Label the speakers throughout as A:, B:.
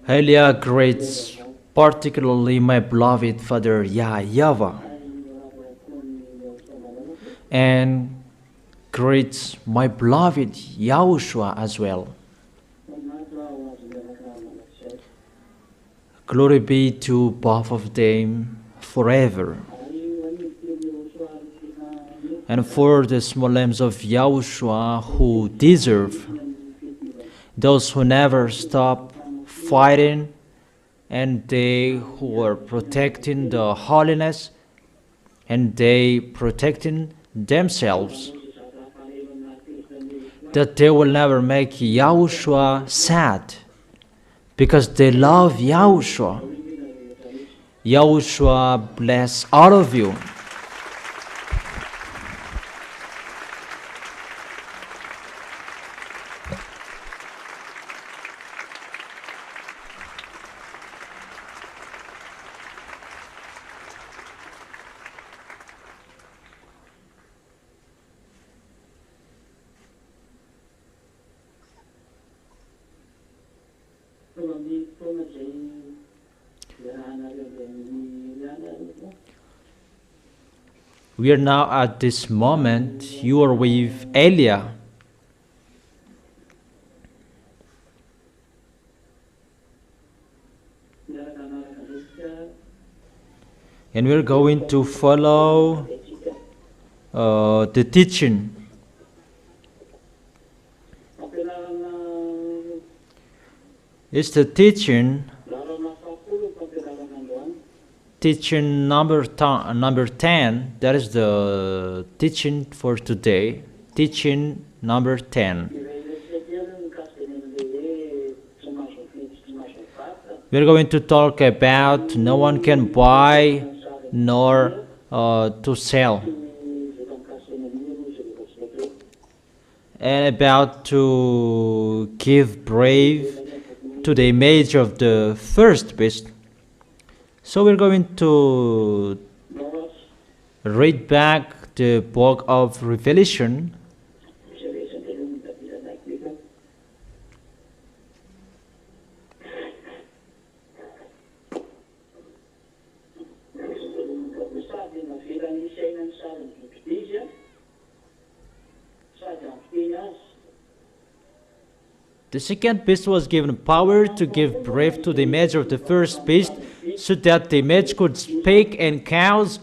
A: Elia greets particularly my beloved father YAHVAH and greets my beloved YAHOSHUA as well. Glory be to both of them forever. And for the small lambs of YAHOSHUA who deserve, those who never stop fighting, and they who are protecting the holiness, and they protecting themselves, that they will never make YAHOSHUA sad, because they love YAHOSHUA. YAHOSHUA bless all of you. We are now at this moment, you are with Elia. And we're going to follow the teaching. It's the teaching number 10. That is the teaching for today. Teaching number 10. We're going to talk about no one can buy nor to sell, and about to give brave to the image of the first beast. So we're going to read back the book of Revelation. The second beast was given power to give breath to the image of the first beast, so that the image could speak and cause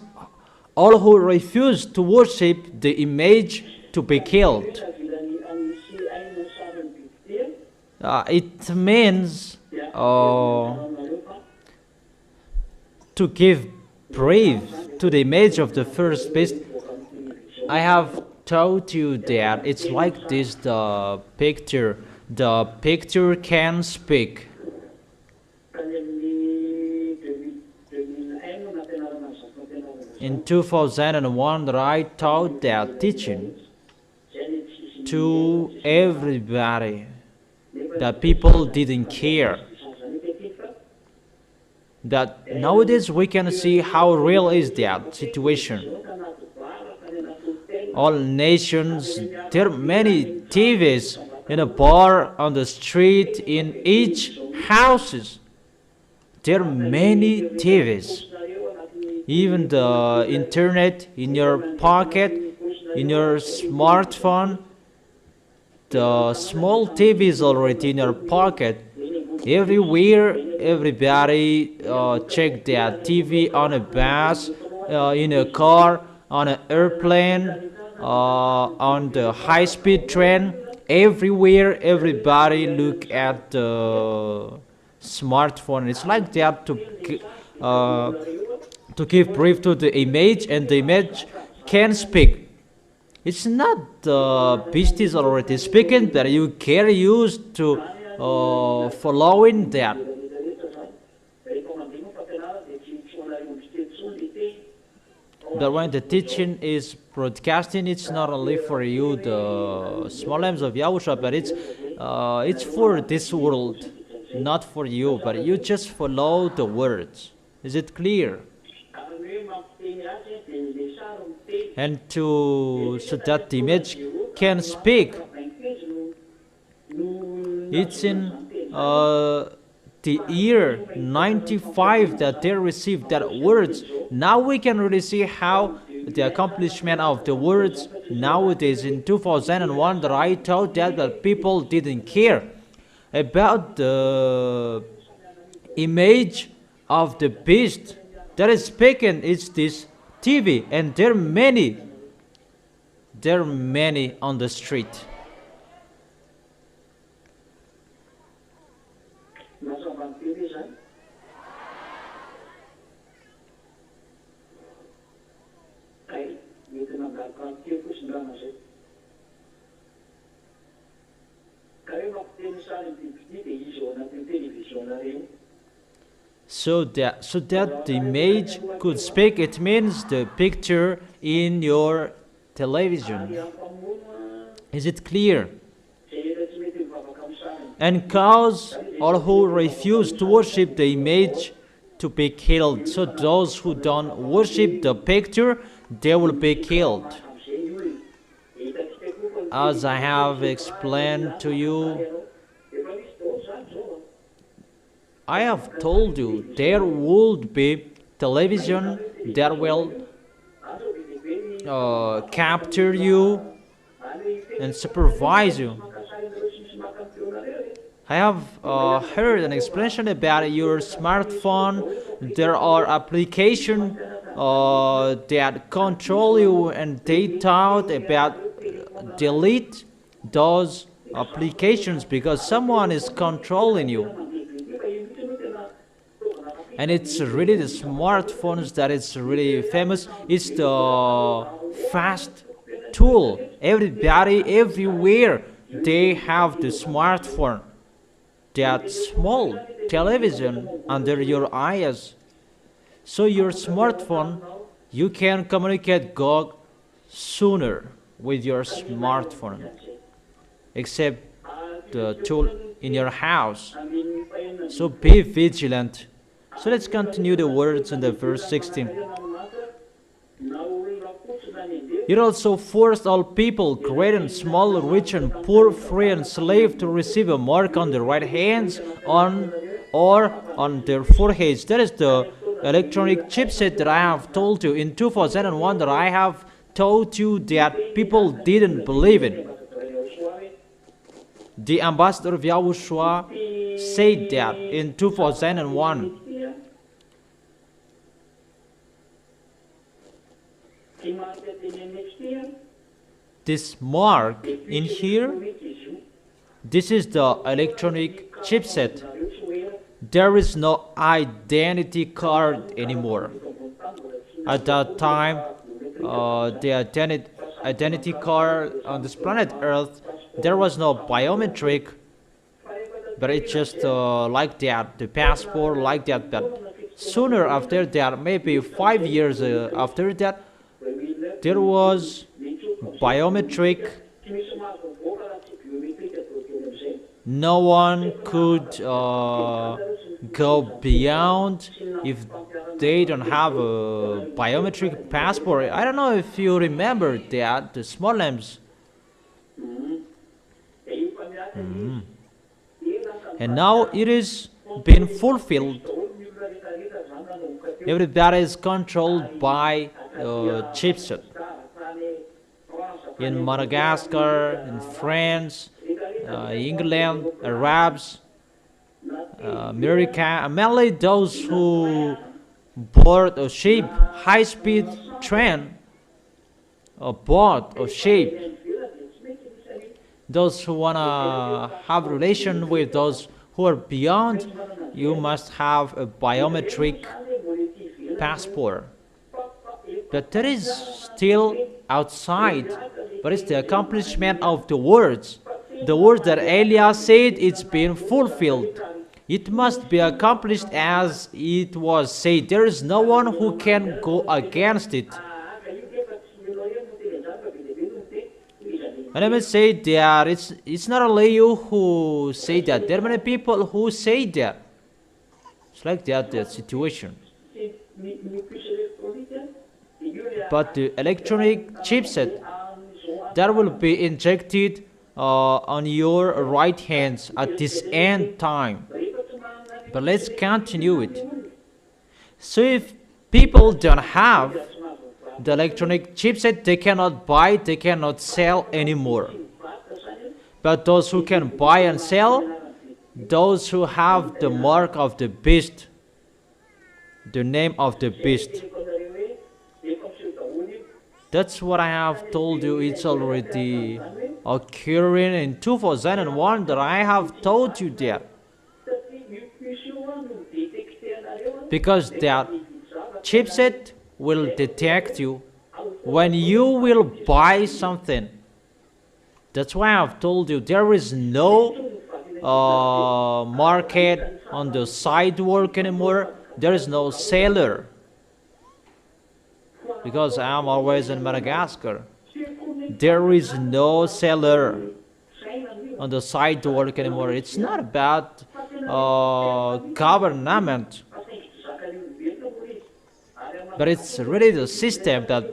A: all who refused to worship the image to be killed. It means to give breath to the image of the first beast. I have told you that it's like this, the picture. The picture can speak. In 2001, I taught that teaching to everybody, that people didn't care. That nowadays we can see how real is that situation. All nations, there are many TVs in a bar, on the street, in each houses. There are many TVs. Even the internet in your pocket, in your smartphone, the small TV is already in your pocket. Everywhere, everybody check their TV on a bus, in a car, on an airplane, on the high-speed train. Everywhere, everybody look at the smartphone. It's like that to give brief to the image, and the image can speak. It's not the beast is already speaking, but you get used to following that. But when the teaching is broadcasting, it's not only for you, the small lambs of YAHOSHUA, but it's for this world, not for you, but you just follow the words. Is it clear? And so that the image can speak. It's in the year 95 that they received that words. Now we can really see how the accomplishment of the words nowadays in 2001 that I thought that people didn't care about the image of the beast that is speaking. It's this TV, and there are many on the street. So that the image could speak, it means the picture in your television. Is it clear? And cause all who refuse to worship the image to be killed. So those who don't worship the picture, they will be killed. As I have explained to you, I have told you there would be television that will capture you and supervise you. I have heard an explanation about your smartphone. There are applications that control you, and they thought about delete those applications because someone is controlling you. And it's really the smartphones that is really famous. It's the fast tool. Everybody, everywhere, they have the smartphone. That small television under your eyes. So your smartphone, you can communicate God sooner with your smartphone, except the tool in your house. So be vigilant. So let's continue the words in the verse 16. It also forced all people, great and small, rich and poor, free and slave, to receive a mark on their right hands or on their foreheads. That is the electronic chipset that I have told you in 2001 that I have told you that people didn't believe in. The ambassador of YAHOSHUA said that in 2001. This mark in here, this is the electronic chipset. There is no identity card anymore. At that time, the identity card on this planet Earth, there was no biometric, but it's just like that, the passport like that. But sooner after that, maybe 5 years after that, there was biometric. No one could go beyond if they don't have a biometric passport. I don't know if you remember that, the small lamps. And now it is being fulfilled. Everybody is controlled by chipset. In Madagascar, in France, England, Arabs, America, mainly those who board a ship, high-speed train, or boat or ship. Those who wanna have relation with those who are beyond, you must have a biometric passport. But that is still outside. But it's the accomplishment of the words. The words that Elias said, it's been fulfilled. It must be accomplished as it was said. There is no one who can go against it. And let me say that it's not only you who say that. There are many people who say that. It's like that situation. But the electronic chipset that will be injected on your right hands at this end time. But let's continue it. So if people don't have the electronic chipset, they cannot buy, they cannot sell anymore. But those who can buy and sell, those who have the mark of the beast, the name of the beast. That's what I have told you. It's already occurring in 2001 that I have told you that. Because that chipset will detect you when you will buy something. That's why I've told you there is no market on the sidewalk anymore. There is no seller. Because I'm always in Madagascar. There is no seller on the sidewalk anymore. It's not about government, but it's really the system that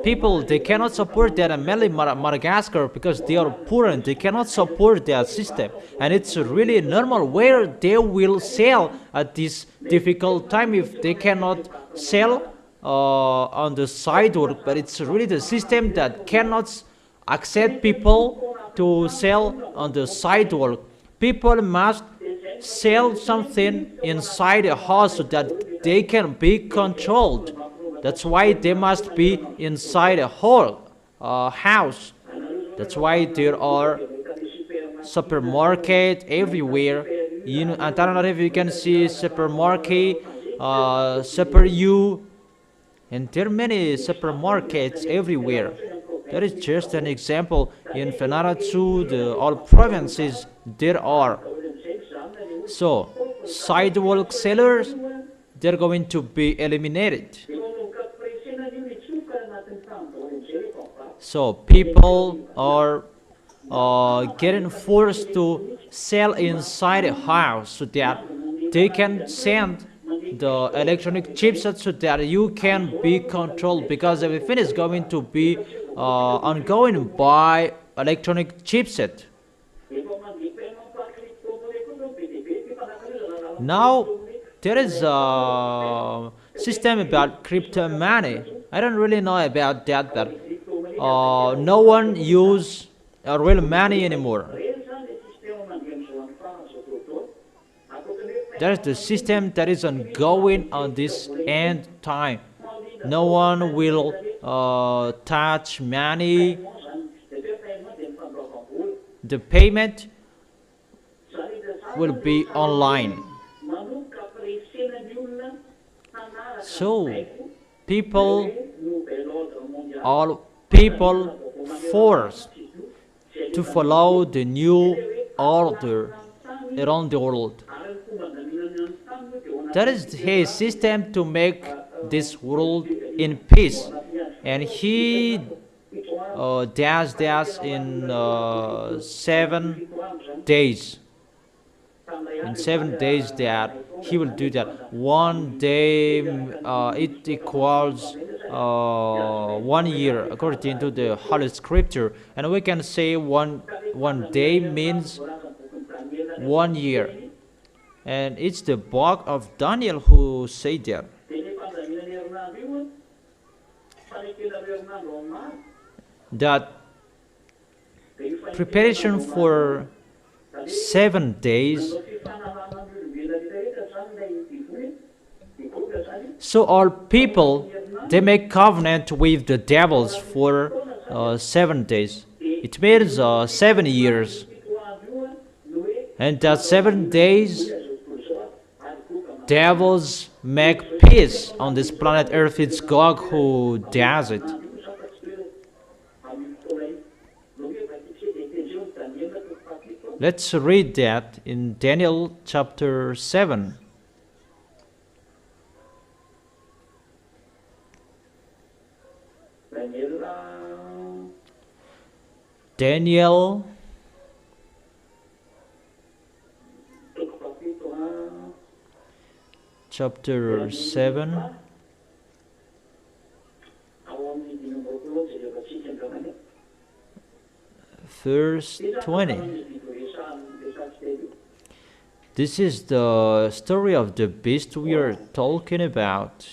A: people, they cannot support that, and mainly Madagascar, because they are poor and they cannot support that system. And it's really normal where they will sell at this difficult time if they cannot sell on the sidewalk. But it's really the system that cannot accept people to sell on the sidewalk. People must sell something inside a house so that they can be controlled. That's why they must be inside a whole house. That's why there are supermarket everywhere. I don't know if you can see supermarket, Super U, and there are many supermarkets everywhere. That is just an example. In Vanuatu, all provinces, there are. So, sidewalk sellers, they're going to be eliminated. So, people are getting forced to sell inside a house so that they can send the electronic chipset so that you can be controlled, because everything is going to be ongoing by electronic chipset. Now there is a system about crypto money. I don't really know about that, but no one use real money anymore. That is the system that is ongoing on this end time. No one will touch money. The payment will be online. So all people forced to follow the new order around the world. That is his system to make this world in peace, and he does that in 7 days. In 7 days that he will do that. One day it equals 1 year according to the Holy Scripture, and we can say one day means 1 year. And it's the book of Daniel who say that. That preparation for 7 days. So all people, they make covenant with the devils for 7 days. It means 7 years. And that 7 days, devils make peace on this planet Earth. It's God who does it. Let's read that in Daniel chapter 7. Daniel chapter 7, verse 20. This is the story of the beast we are talking about.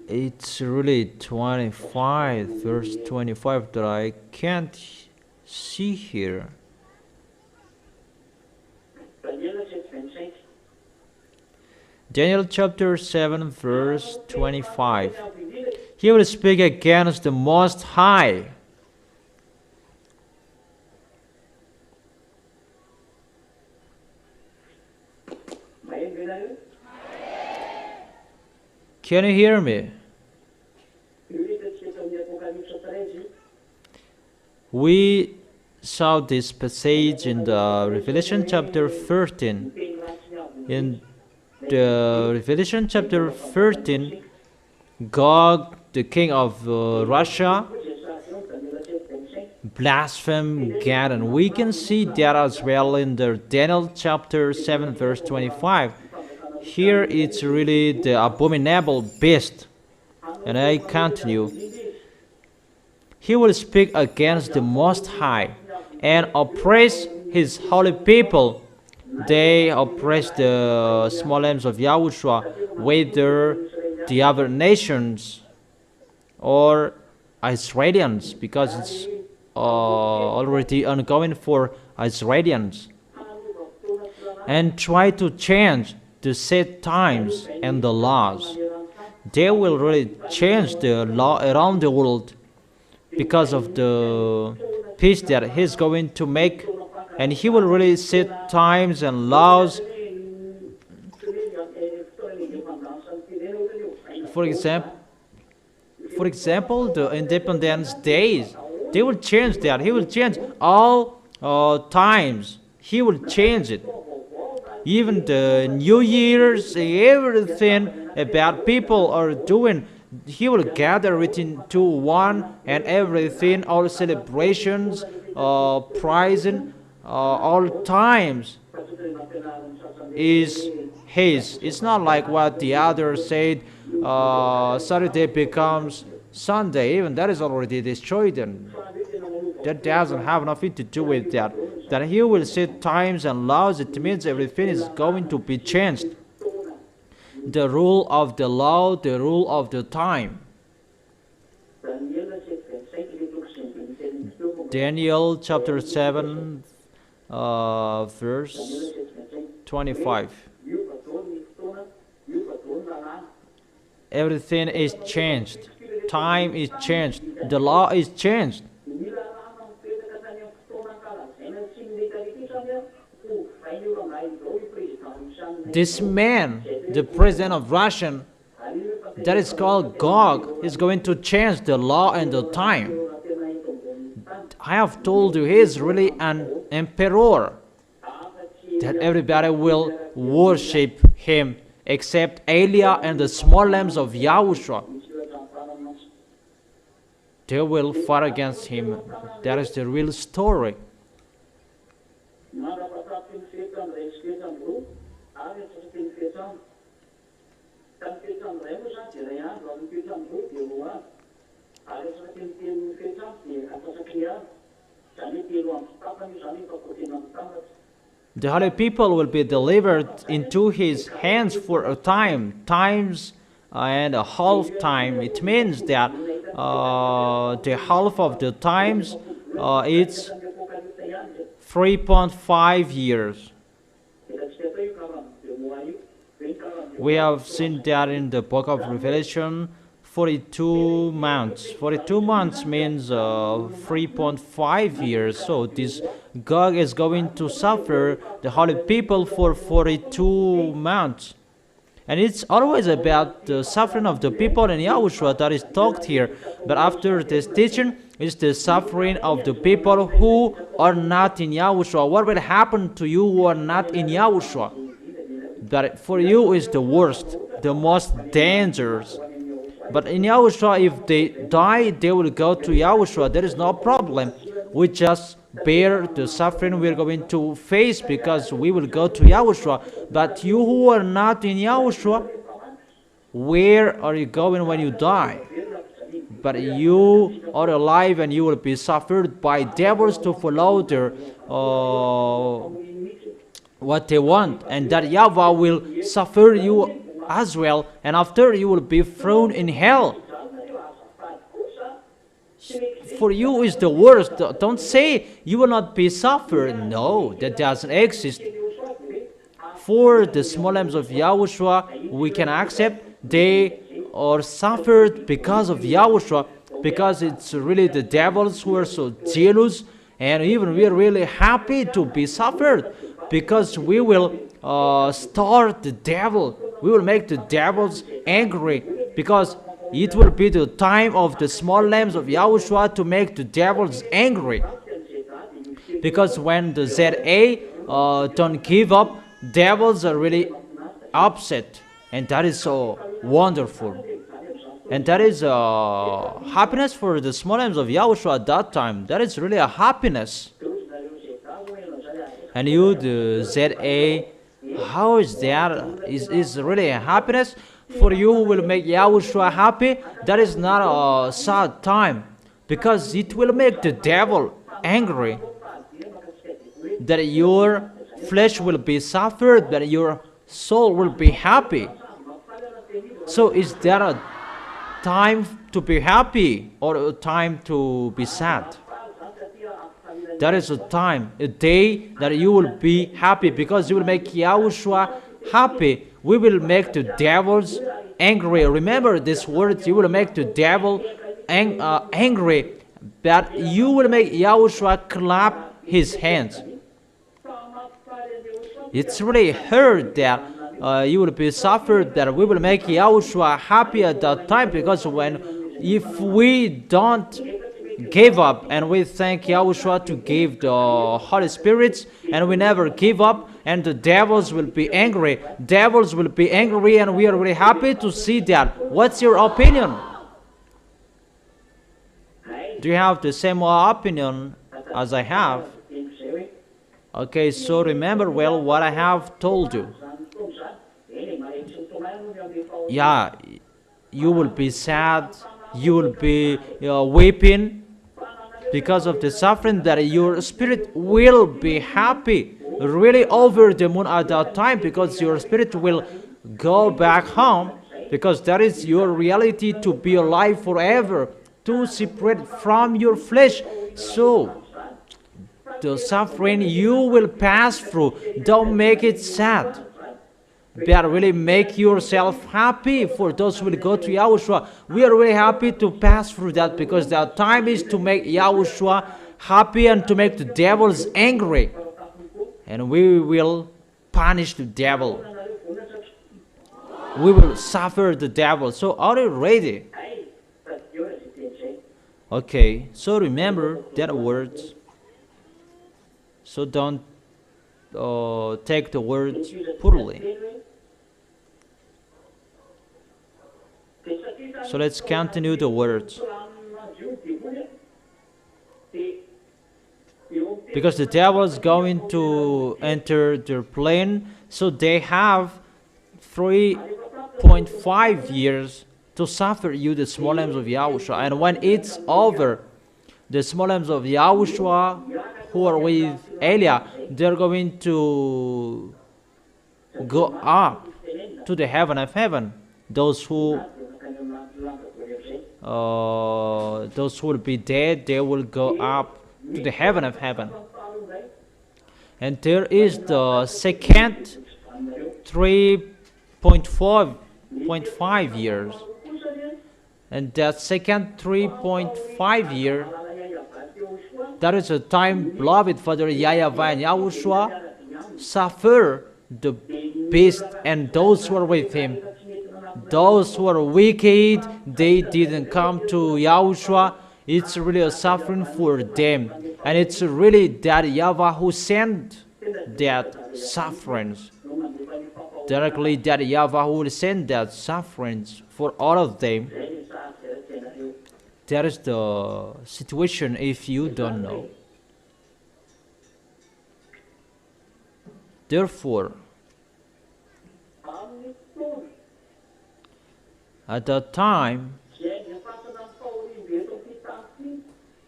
A: It's really 25, verse 25 that I can't see here. Daniel chapter 7, verse 25. He will speak against the Most High. Can you hear me? We saw this passage in the Revelation chapter 13. In the Revelation chapter 13, Gog, the king of Russia, blasphemed God, and we can see that as well in the Daniel chapter 7, verse 25. Here it's really the abominable beast. And I continue. He will speak against the Most High and oppress his holy people. They oppress the small lambs of Yahushua, whether the other nations or Israelians, because it's already ongoing for Israelians, and try to change the set times and the laws. They will really change the law around the world because of the peace that he's going to make, and he will really set times and laws. For example, the Independence Days, they will change that. He will change all times. He will change it. Even the New Year's, everything about people are doing, he will gather it into one, and everything, all celebrations, prizing, all times is his. It's not like what the others said, Saturday becomes Sunday. Even that is already destroyed, and that doesn't have nothing to do with that. That he will set times and laws, it means everything is going to be changed. The rule of the law, the rule of the time. Daniel chapter 7, verse 25. Everything is changed. Time is changed. The law is changed. This man, the president of Russia, that is called Gog, is going to change the law and the time. I have told you he is really an emperor, that everybody will worship him except Elia and the small lambs of Yahushua. They will fight against him. That is the real story. The holy people will be delivered into his hands for a time, times and a half time. It means that the half of the times it's 3.5 years. We have seen that in the book of Revelation, 42 months. 42 months means 3.5 years. So this Gog is going to suffer the holy people for 42 months. And it's always about the suffering of the people in Yahushua that is talked here. But after this teaching, it's the suffering of the people who are not in Yahushua. What will happen to you who are not in Yahushua? That for you is the worst, the most dangerous. But in Yahushua, if they die, they will go to Yahushua. There is no problem. We just bear the suffering we're going to face, because we will go to Yahushua. But you who are not in Yahushua, where are you going when you die? But you are alive, and you will be suffered by devils to follow their what they want, and that YAHVAH will suffer you as well, and after you will be thrown in hell. For you is the worst. Don't say you will not be suffered. No, that doesn't exist. For the small lambs of Yahushua, we can accept they are suffered because of Yahushua, because it's really the devils who are so jealous, and even we are really happy to be suffered, because we will start the devil. We will make the devils angry, because it will be the time of the small lambs of Yahushua to make the devils angry. Because when the ZA don't give up, devils are really upset, and that is so wonderful. And that is happiness for the small lambs of Yahushua at that time. That is really a happiness. And you, the ZA, how is that? Is really a happiness? For you who will make Yahushua happy, that is not a sad time, because it will make the devil angry. That your flesh will be suffered, that your soul will be happy. So is there a time to be happy or a time to be sad? That is a time, a day that you will be happy, because you will make Yahushua happy. We will make the devils angry. Remember this word, you will make the devil angry, but you will make Yahushua clap his hands. It's really hurt that you will be suffered, that we will make Yahushua happy at that time, because if we don't give up, and we thank Yahushua to give the Holy Spirits, and we never give up, and the devils will be angry. Devils will be angry, and we are really happy to see that. What's your opinion? Do you have the same opinion as I have? Okay, so remember well what I have told you. Yeah, you will be sad, you will be weeping, because of the suffering, that your spirit will be happy, really over the moon at that time, because your spirit will go back home, because that is your reality, to be alive forever, to separate from your flesh. So the suffering you will pass through, don't make it sad, but really make yourself happy. For those who will go to Yahushua, we are really happy to pass through that, because that time is to make Yahushua happy and to make the devils angry, and we will punish the devil. We will suffer the devil. So are you ready? Okay, so remember that words. So don't take the words poorly. So let's continue the words. Because the devil is going to enter their plane, so they have 3.5 years to suffer you, the small lambs of Yahushua. And when it's over, the small lambs of Yahushua who are with Elia, they're going to go up to the heaven of heaven. Those who will be dead, they will go up to the heaven of heaven. And there is the second 3.5 years. And that second 3.5 year, that is a time, beloved Father YAHVAH and Yahushua suffer the beast and those who are with him. Those who are wicked, they didn't come to Yahushua. It's really a suffering for them. And it's really that YAHVAH who sent that sufferings. Directly that YAHVAH who will send that sufferings for all of them. That is the situation if you don't know. Therefore, at that time,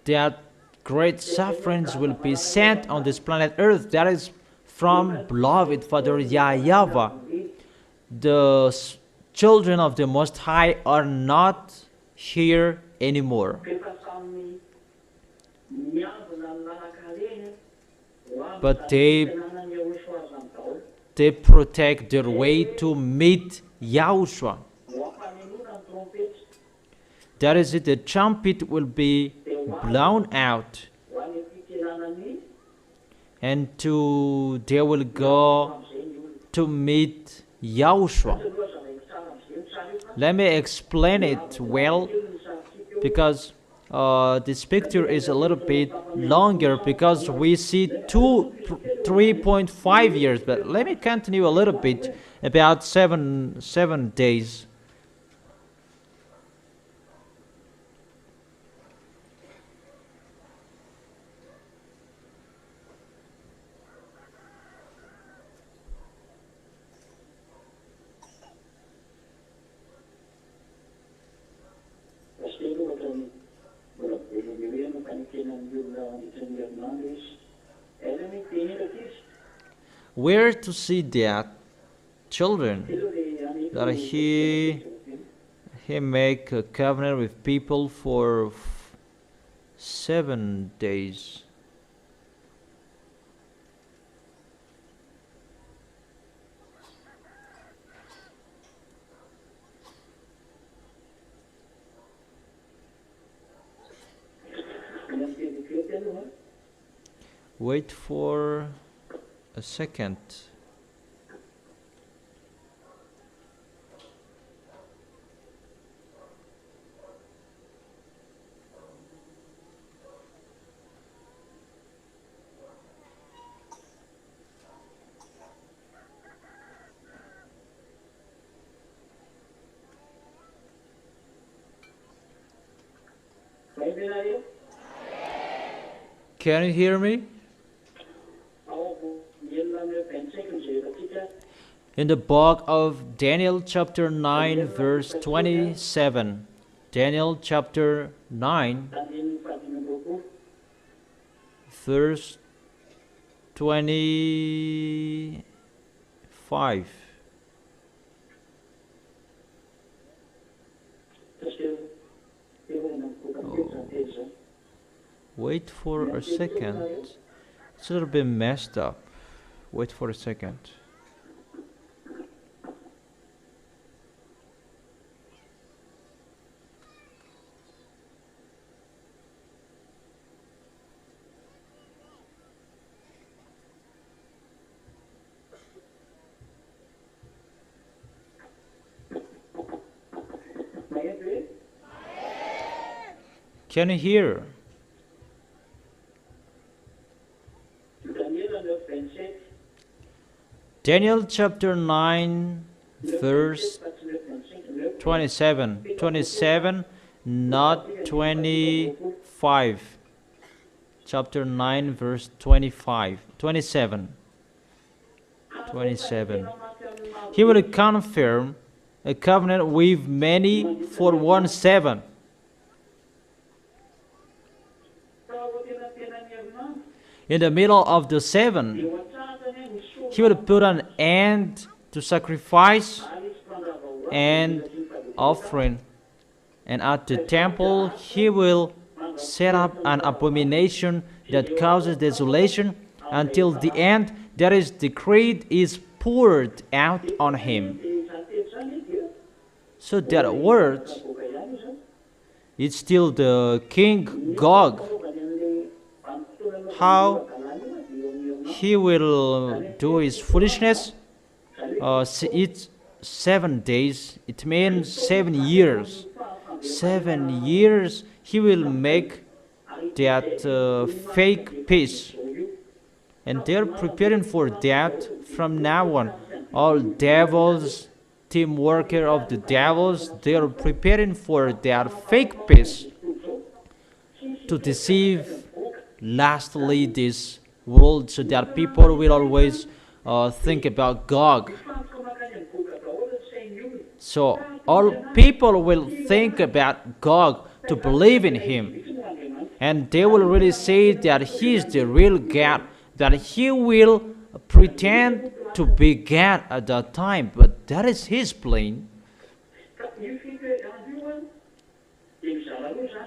A: that great sufferings will be sent on this planet Earth. That is from beloved Father YAHVAH. The children of the Most High are not here anymore, but they protect their way to meet Yahushua. That is it, the trumpet will be blown out, and they will go to meet Yahushua. Let me explain it well, because this picture is a little bit longer, because we see 3.5 years, but let me continue a little bit about seven days. Where to see that children that he make a covenant with people for 7 days. Wait for a second. Can you hear me? In the book of Daniel chapter 9 verse 27. Daniel chapter 9 verse 25. Wait for a second. It's a little bit messed up. Wait for a second. Can you hear? Daniel chapter 9 verse 27. 27, not 25. Chapter 9 verse 25. 27. 27. He will confirm a covenant with many for 1/7. In the middle of the 7, he will put an end to sacrifice and offering. And at the temple, he will set up an abomination that causes desolation until the end that is decreed is poured out on him. So that word, it's still the King Gog. How he will do his foolishness? It's 7 days. It means 7 years. 7 years he will make that fake peace. And they're preparing for that from now on. All devils, team worker of the devils, they're preparing for that fake peace to deceive lastly this world, so that people will always think about Gog. So all people will think about Gog to believe in him. And they will really say that he is the real God, that he will pretend to be God at that time. But that is his plan.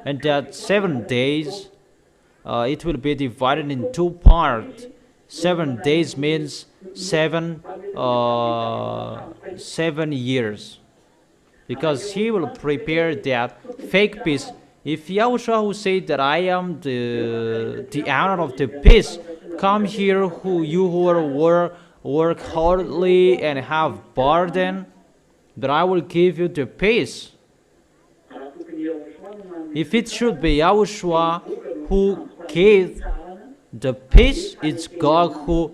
A: And that 7 days, it will be divided in two parts. 7 days means 7 years, because he will prepare that fake peace. If Yahushua, who said that I am the owner of the peace, come here, you who work hardly and have burden, that I will give you the peace. If it should be Yahushua who gave the peace, it's God who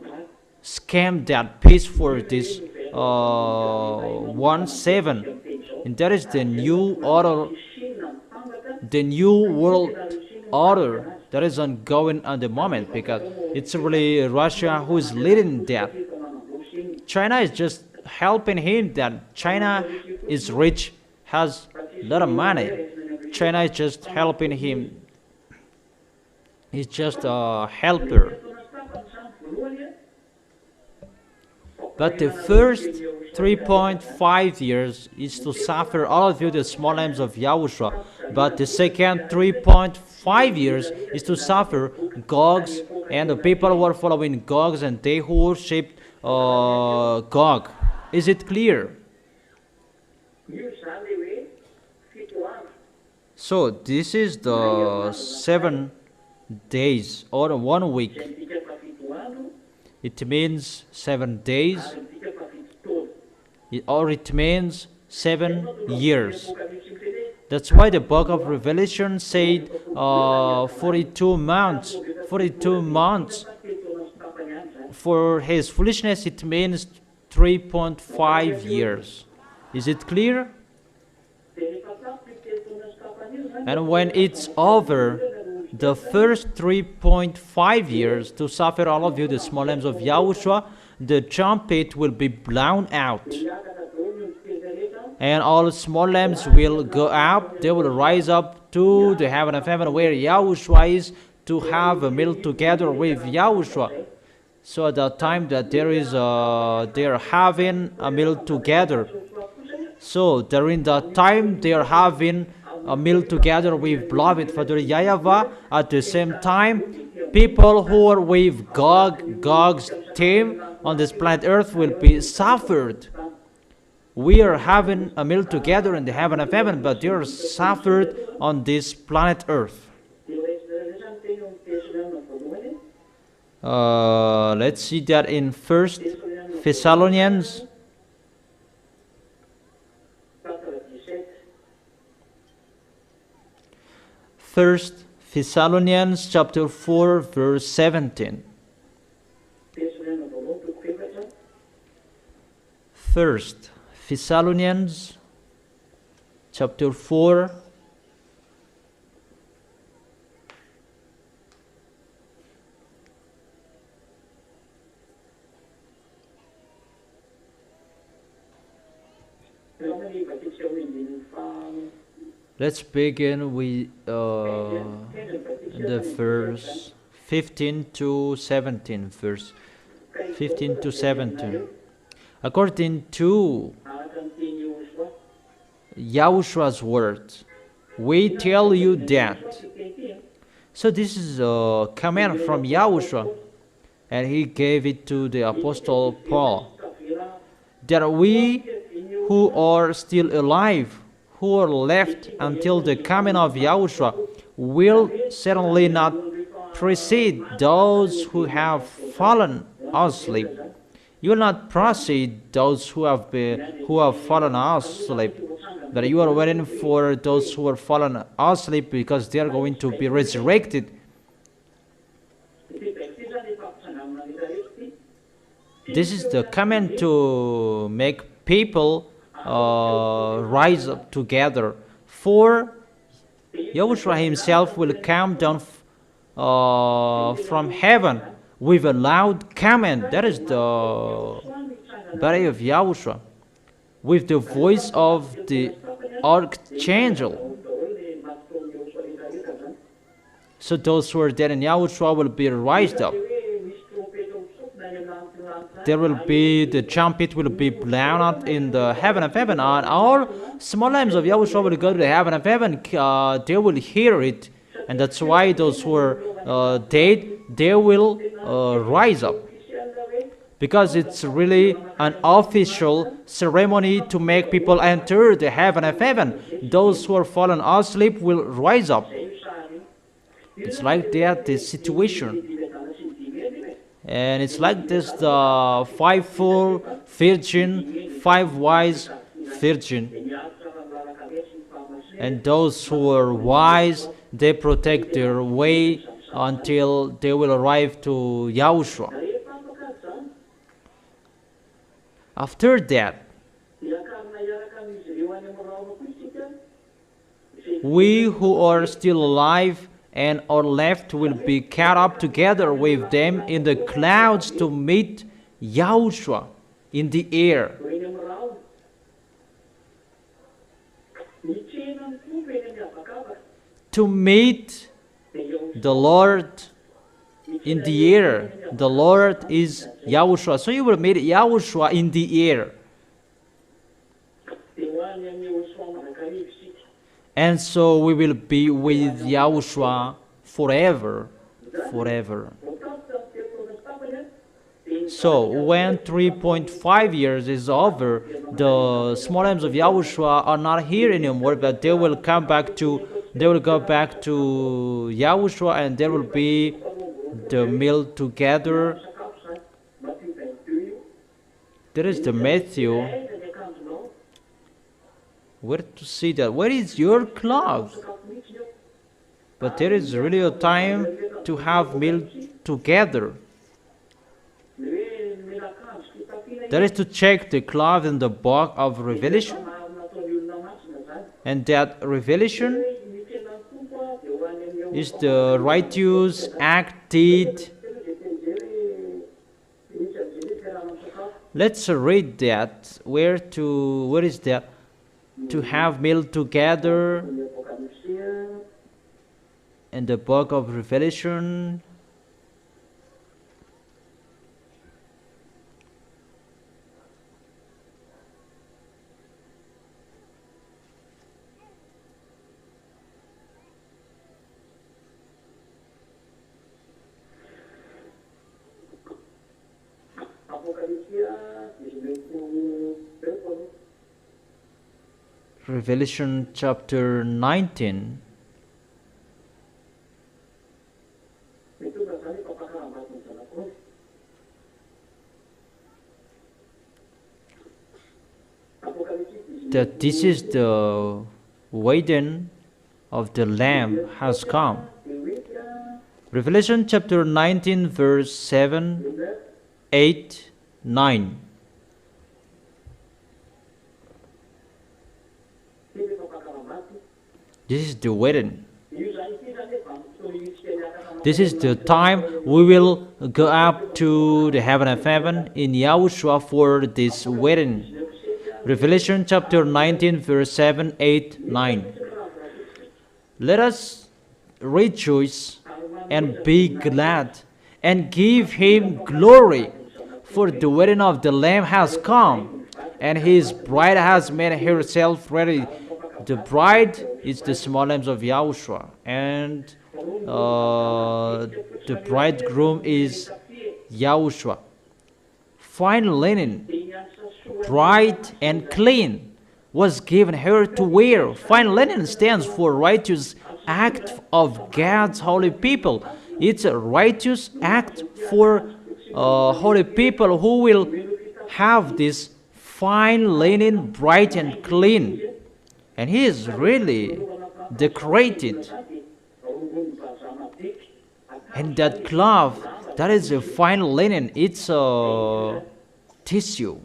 A: scammed that peace for this 1/7, and that is the new order, the new world order that is ongoing at the moment, because it's really Russia who is leading that. China is just helping him. That China is rich, has a lot of money. China is just helping him. He's just a helper. But the first 3.5 years is to suffer all of you, the small lambs of Yahushua. But the second 3.5 years is to suffer Gogs and the people who are following Gogs and they who worship Gog. Is it clear? So this is the 7 days or 1 week. It means 7 days, or it means 7 years. That's why the book of Revelation said 42 months. 42 months. For his foolishness, it means 3.5 years. Is it clear? And when it's over, the first 3.5 years to suffer all of you, the small lambs of Yahushua, the trumpet will be blown out. And all small lambs will go up. They will rise up to the heaven of heaven where Yahushua is, to have a meal together with Yahushua. So at that time that they are having a meal together. So during that time they are having a meal together with beloved Father YAHVAH. At the same time, people who are with Gog's team on this planet Earth will be suffered. We are having a meal together in the heaven of heaven, but they are suffered on this planet Earth. Let's see that in 1 Thessalonians. 1 Thessalonians chapter 4 verse 17. 1 Thessalonians chapter 4 Let's begin with the verse 15 to 17. Verse 15 to 17. According to Yahushua's words, we tell you that. So this is a command from Yahushua, and he gave it to the Apostle Paul, that we who are still alive, who are left until the coming of Yahushua, will certainly not precede those who have fallen asleep. You will not precede those who have fallen asleep. But you are waiting for those who are fallen asleep, because they are going to be resurrected. This is the command to make people rise up together. For Yahushua himself will come down from heaven with a loud command. That is the body of Yahushua, with the voice of the archangel. So those who are dead in Yahushua will be raised up. There will be, the trumpet will be blown out in the heaven of heaven, and all small lambs of Yahushua will go to the heaven of heaven. They will hear it, and that's why those who are dead, they will rise up. Because it's really an official ceremony to make people enter the heaven of heaven. Those who are fallen asleep will rise up. It's like that, this situation. And it's like this, the five-fold virgin, five wise virgin. And those who are wise, they protect their way until they will arrive to Yahushua. After that, we who are still alive and are left will be caught up together with them in the clouds to meet Yahushua in the air. To meet the Lord in the air. The Lord is Yahushua. So you will meet Yahushua in the air. And so we will be with Yahushua forever, forever. So when 3.5 years is over, the small lambs of Yahushua are not here anymore, but they will come back to, they will go back to Yahushua, and there will be the meal together. There is the Matthew. Where to see that? Where is your cloth? But there is really a time to have meal together. That is to check the cloth in the book of Revelation. And that Revelation is the righteous act deed. Let's read that. Where is that? To have meal together in the book of Revelation. Revelation chapter 19. That this is the wedding of the Lamb has come. Revelation chapter 19 verse 7, 8, 9. This is the wedding. This is the time we will go up to the heaven of heaven in Yahushua for this wedding. Revelation chapter 19 verse 7, 8, 9. Let us rejoice and be glad and give him glory, for the wedding of the Lamb has come, and his bride has made herself ready. The bride is the small lambs of Yahushua, and the bridegroom is Yahushua. Fine linen, bright and clean, was given her to wear. Fine linen stands for righteous act of God's holy people. It's a righteous act for holy people who will have this fine linen, bright and clean. And he is really decorated. And that cloth, that is a fine linen. It's a tissue.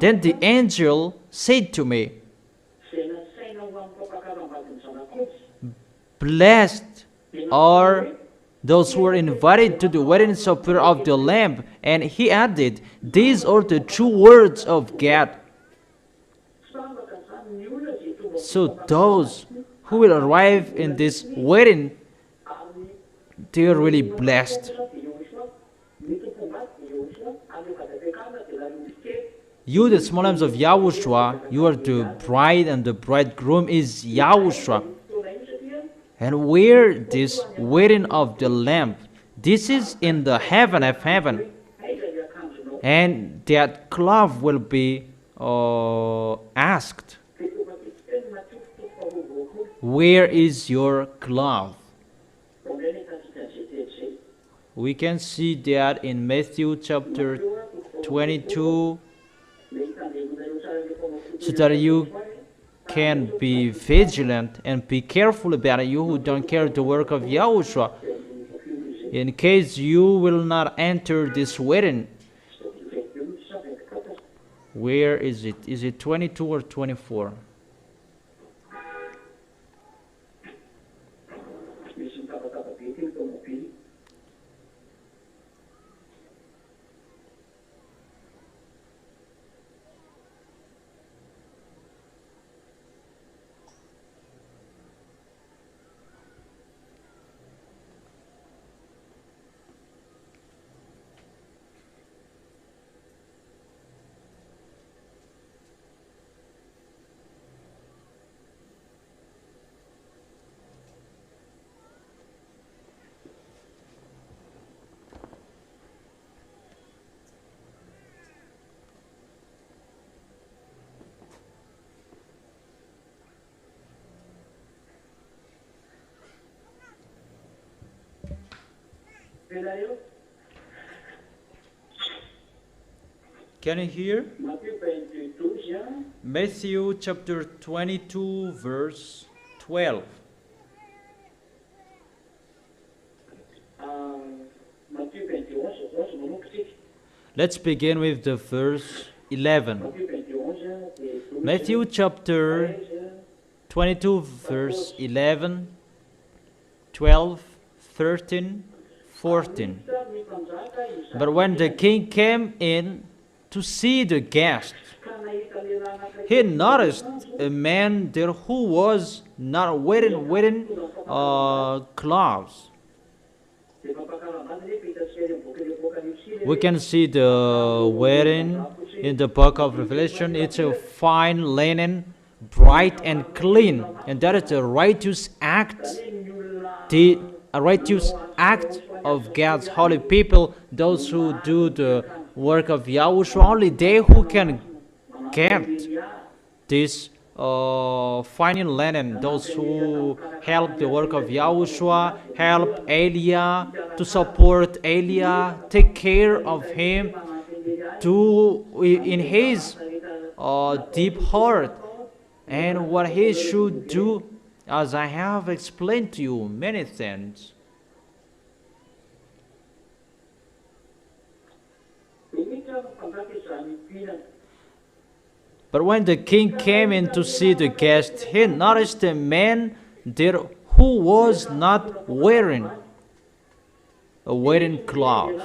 A: Then the angel said to me, "Blessed are those who were invited to the wedding supper of the Lamb. And he added, these are the true words of God. So those who will arrive in this wedding, they are really blessed. You, the small lambs of Yahushua, you are the bride, and the bridegroom is Yahushua. And where this wedding of the Lamb, this is in the heaven of heaven. And that cloth will be asked, where is your cloth? We can see that in Matthew chapter 22, so that you can be vigilant and be careful about it, you who don't carry the work of Yahushua, in case you will not enter this wedding. Where is it? Is it 22 or 24? Can you hear? Matthew chapter 22 verse 12. Let's begin with the verse 11. Matthew chapter 22 verse 11, 12, 13, 14. But when the king came in to see the guest, he noticed a man there who was not wearing clothes. We can see the wedding in the book of Revelation. It's a fine linen, bright and clean, and that is a righteous act, a righteous act of God's holy people, those who do the work of Yahushua. Only they who can get this fine linen, those who help the work of Yahushua, help Eliah, to support Eliah, take care of him, to in his deep heart, and what he should do, as I have explained to you many things. But when the king came in to see the guest, he noticed a man there who was not wearing a wedding clothes.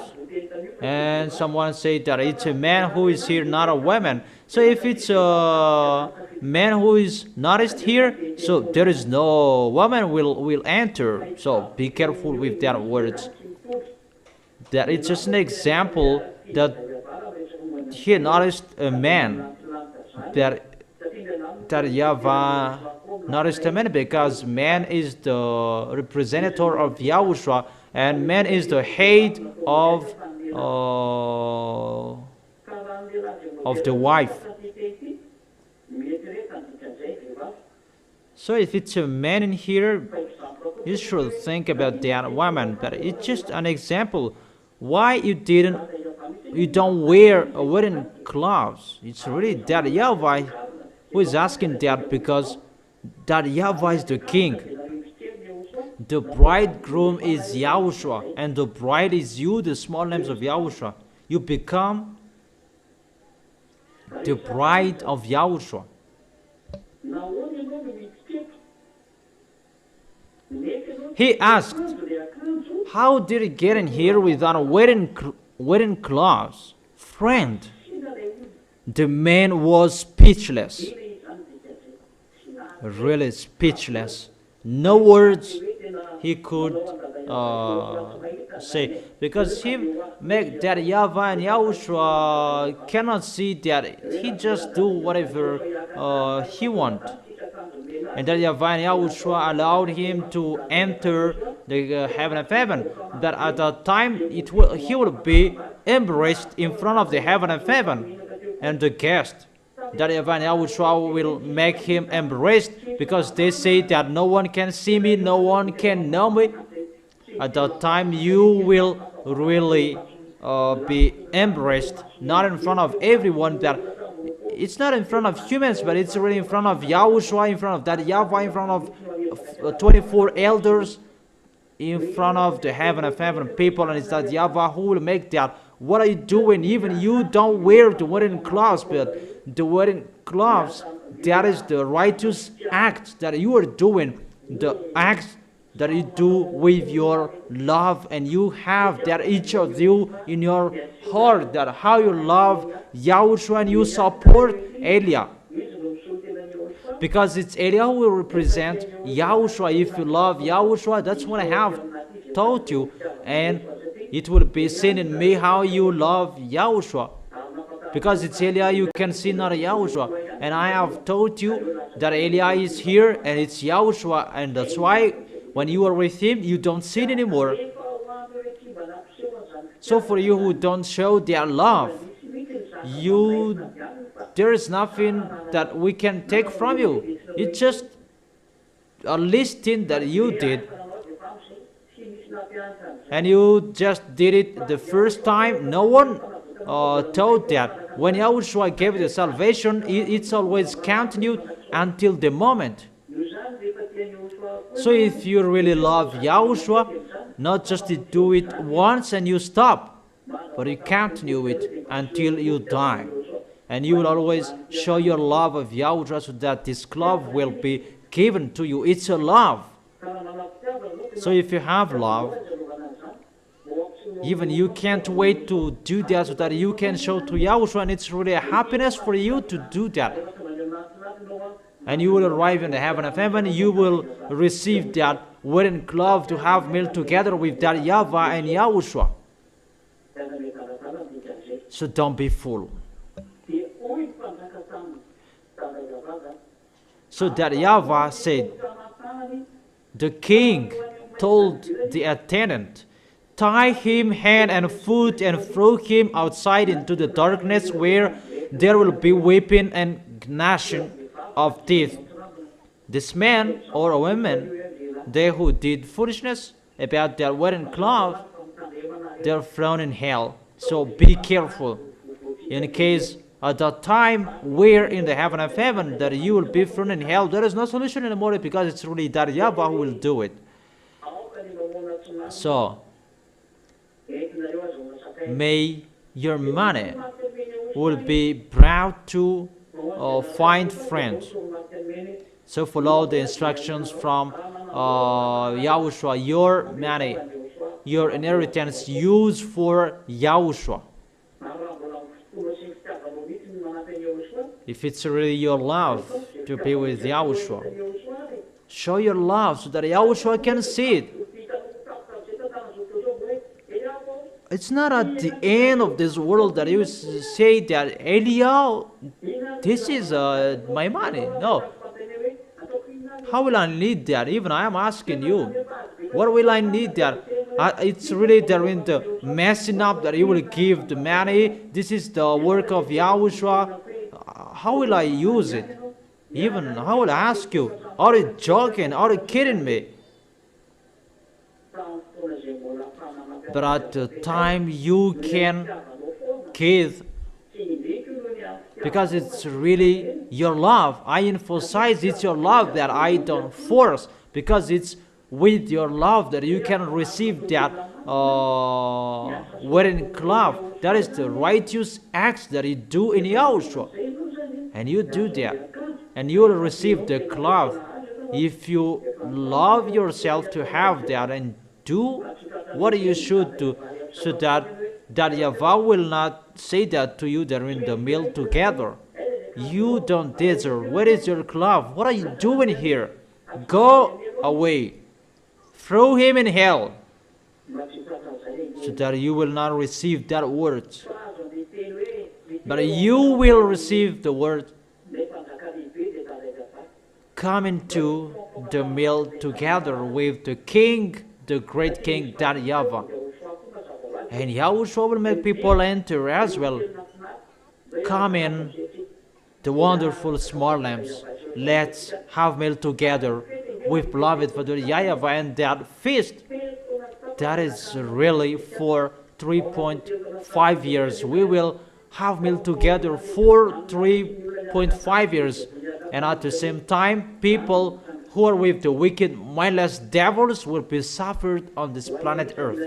A: And someone said that it's a man who is here, not a woman. So if it's a man who is noticed here, so there is no woman will enter. So be careful with that words. That it's just an example that he noticed a man, that YAHVAH noticed a man, because man is the representative of Yahushua, and man is the head of the wife. So if it's a man in here, you should think about that woman. But it's just an example. Why you don't wear a wedding clothes? It's really that YAHVAH who is asking that, because that YAHVAH is the king. The bridegroom is Yahushua, and the bride is you, the small lambs of Yahushua. You become the bride of Yahushua. He asked, How did he get in here without wearing clothes? Friend, the man was speechless. Really speechless. No words he could say, because he make that YAHVAH and YAHOSHUA cannot see that he just do whatever he want, and that YAHVAH and YAHOSHUA allowed him to enter the heaven of heaven. That at that time he would be embraced in front of the heaven of heaven and the guest. That YAHVAH and YAHOSHUA will make him embraced, because they say that no one can see me, no one can know me. At that time you will really be embraced, not in front of everyone. That it's not in front of humans, but it's really in front of YAHOSHUA, in front of that YAHVAH, in front of 24 elders, in front of the heaven of heaven people. And it's that YAHVAH who will make that. What are you doing? Even you don't wear the wedding clothes, but the wedding clothes, that is the righteous act that you are doing, the act that you do with your love, and you have that each of you in your heart, that how you love YAHOSHUA and you support Eliah, because it's Eliah who will represent YAHOSHUA. If you love YAHOSHUA, that's what I have taught you, and it will be seen in me how you love YAHOSHUA, because it's Eliah you can see, not YAHOSHUA. And I have taught you that Eliah is here and it's YAHOSHUA, and that's why when you are with him you don't sin anymore. So for you who don't show their love, there is nothing that we can take from you. It's just a listing that you did, and you just did it the first time. No one taught that. When YAHOSHUA gave you the salvation, it's always continued until the moment. So if you really love YAHOSHUA, not just to do it once and you stop, but you continue it until you die. And you will always show your love of YAHOSHUA, so that this love will be given to you. It's a love. So if you have love, even you can't wait to do that, so that you can show to YAHOSHUA, and it's really a happiness for you to do that. And you will arrive in the heaven of heaven. You will receive that wedding cloth to have meal together with that YAHVAH and YAHOSHUA. So don't be fool. So that YAHVAH said, the king told the attendant, tie him hand and foot and throw him outside into the darkness, where there will be weeping and gnashing of teeth. This man or a woman, they who did foolishness about their wedding cloth, they are thrown in hell. So be careful, in case at that time where in the heaven of heaven that you will be thrown in hell. There is no solution anymore, because it's really that YAHVAH who will do it. So may your money will be brought to find friends. So follow the instructions from YAHOSHUA. Your money, your inheritance, use for YAHOSHUA. If it's really your love to be with YAHOSHUA, show your love so that YAHOSHUA can see it. It's not at the end of this world that you say that, Eliah, this is my money. No. How will I need that? Even I am asking you, what will I need that? It's really there in the messing up that you will give the money. This is the work of YAHOSHUA. How will I use it? Even I will ask you, are you joking? Are you kidding me? But at the time you can give, because it's really your love. I emphasize it's your love, that I don't force, because it's with your love that you can receive that wedding cloth. That is the righteous acts that you do in YAHOSHUA, and you do that, and you will receive the cloth. If you love yourself to have that and do what you should do, so that Yahavah will not say that to you during the meal together. You don't deserve. Where is your glove? What are you doing here? Go away. Throw him in hell. So that you will not receive that word. But you will receive the word. Come into the meal together with the king, the great king, that YAHVAH. And Yahushua will make people enter as well. Come in, the wonderful small lambs. Let's have meal together with beloved Father YAHVAH, and that feast. That is really for 3.5 years. We will have meal together for 3.5 years. And at the same time, people who are with the wicked, mindless devils will be suffered on this planet Earth.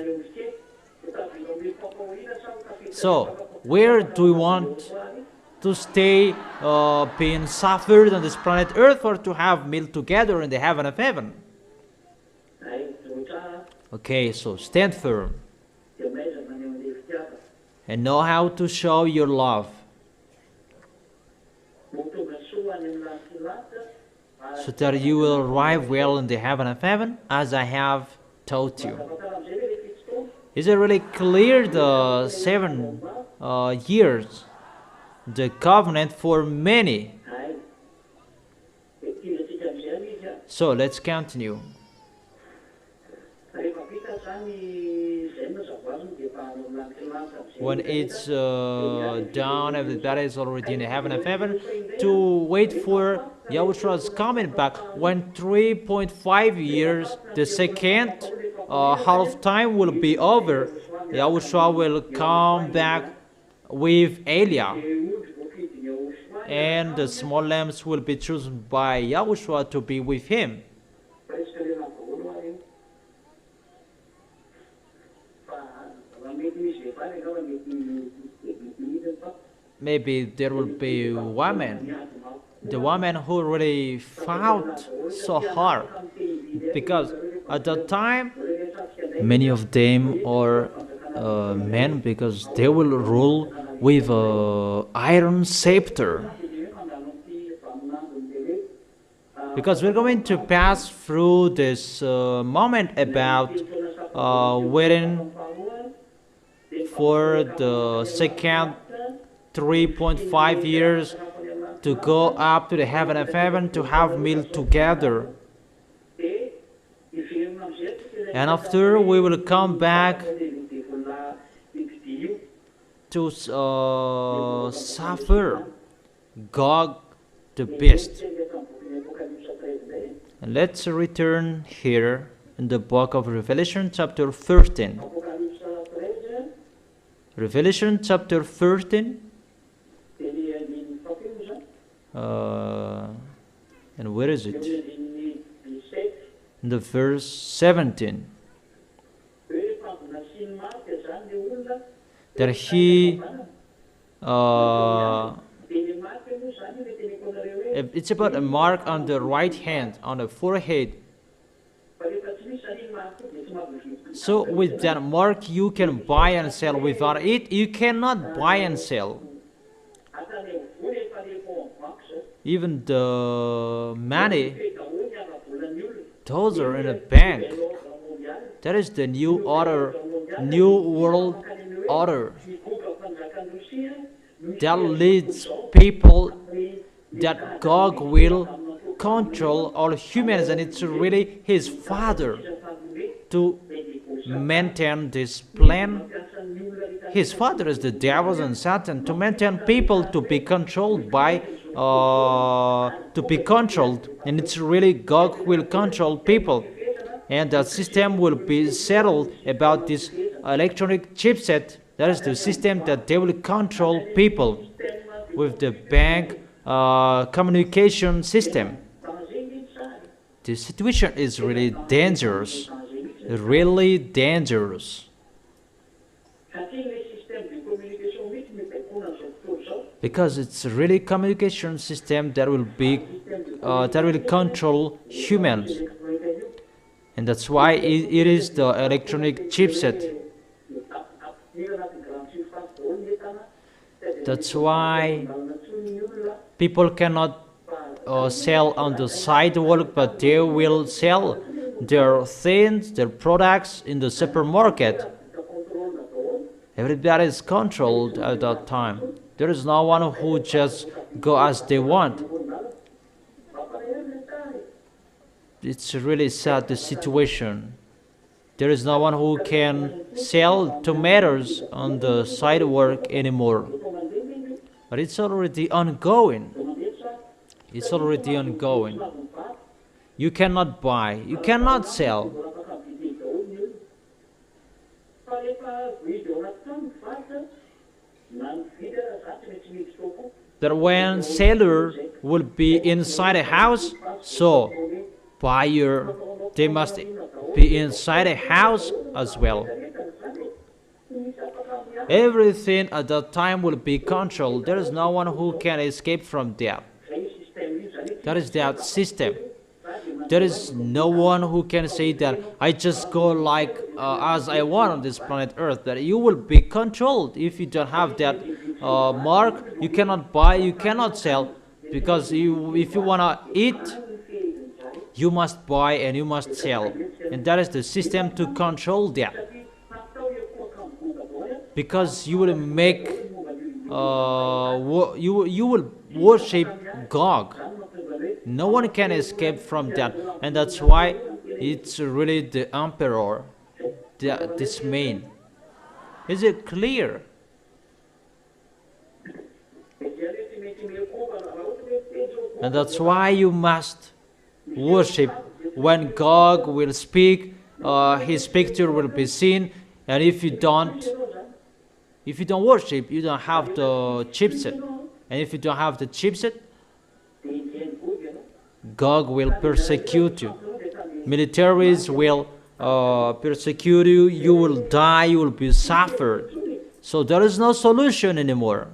A: So, where do we want to stay being suffered on this planet Earth, or to have meal together in the heaven of heaven? Okay, so stand firm and know how to show your love, so that you will arrive well in the heaven of heaven, as I have taught you. Is it really clear, the 7 years, the covenant for many? So let's continue. When it's done, everybody is already in the heaven of heaven, to wait for Yahushua's coming back. When 3.5 years, the second half time will be over, Yahushua will come back with Elia, and the small lambs will be chosen by Yahushua to be with him. Maybe there will be women, the women who really fought so hard, because at that time many of them are men, because they will rule with an iron scepter. Because we're going to pass through this moment about waiting for the second 3.5 years to go up to the heaven of heaven, to have meal together. And after, we will come back to suffer Gog the beast. And let's return here in the book of Revelation chapter 13. Revelation chapter 13. And where is it? In the verse 17. That he it's about a mark on the right hand, on the forehead. So with that mark you can buy and sell. Without it you cannot buy and sell. Even the money, those are in a bank. That is the new order, new world order, that leads people that God will control all humans, and it's really his father to maintain this plan. His father is the devil and Satan, to maintain people to be controlled by and it's really God who will control people, and the system will be settled about this electronic chipset. That is the system that they will control people with the bank communication system. The situation is really dangerous, really dangerous. Because it's really communication system that will be that will control humans, And that's why it is the electronic chipset. That's why people cannot sell on the sidewalk, but they will sell their things, their products in the supermarket. Everybody is controlled at that time. There is no one who just go as they want. It's really sad, the situation. There is no one who can sell tomatoes on the sidewalk anymore. But it's already ongoing. It's already ongoing. You cannot buy, you cannot sell. That when seller will be inside a house, so buyer, they must be inside a house as well. Everything at that time will be controlled. There is no one who can escape from that. That is that system. There is no one who can say that I just go like as I want on this planet Earth. That you will be controlled if you don't have that mark. You cannot buy, you cannot sell, because if you wanna eat, you must buy and you must sell, and that is the system to control that. Because you will make you will worship God. No one can escape from that, and that's why it's really the emperor, this man. Is it clear? And that's why you must worship. When God will speak, his picture will be seen, and if you don't worship, you don't have the chipset, and if you don't have the chipset, God will persecute you. Militaries will persecute you. You will die. You will be suffered. So there is no solution anymore.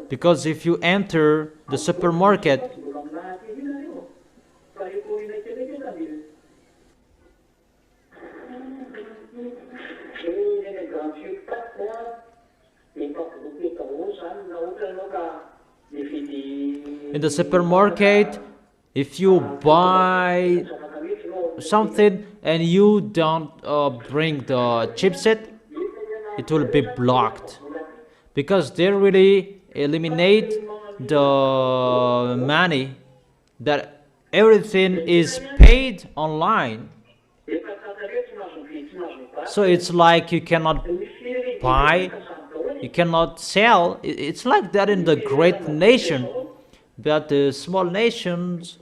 A: Because if you enter the supermarket, in the supermarket, if you buy something and you don't bring the chipset, it will be blocked, because they really eliminate the money, that everything is paid online. So it's like you cannot buy, you cannot sell. It's like that in the great nation, but the small nations,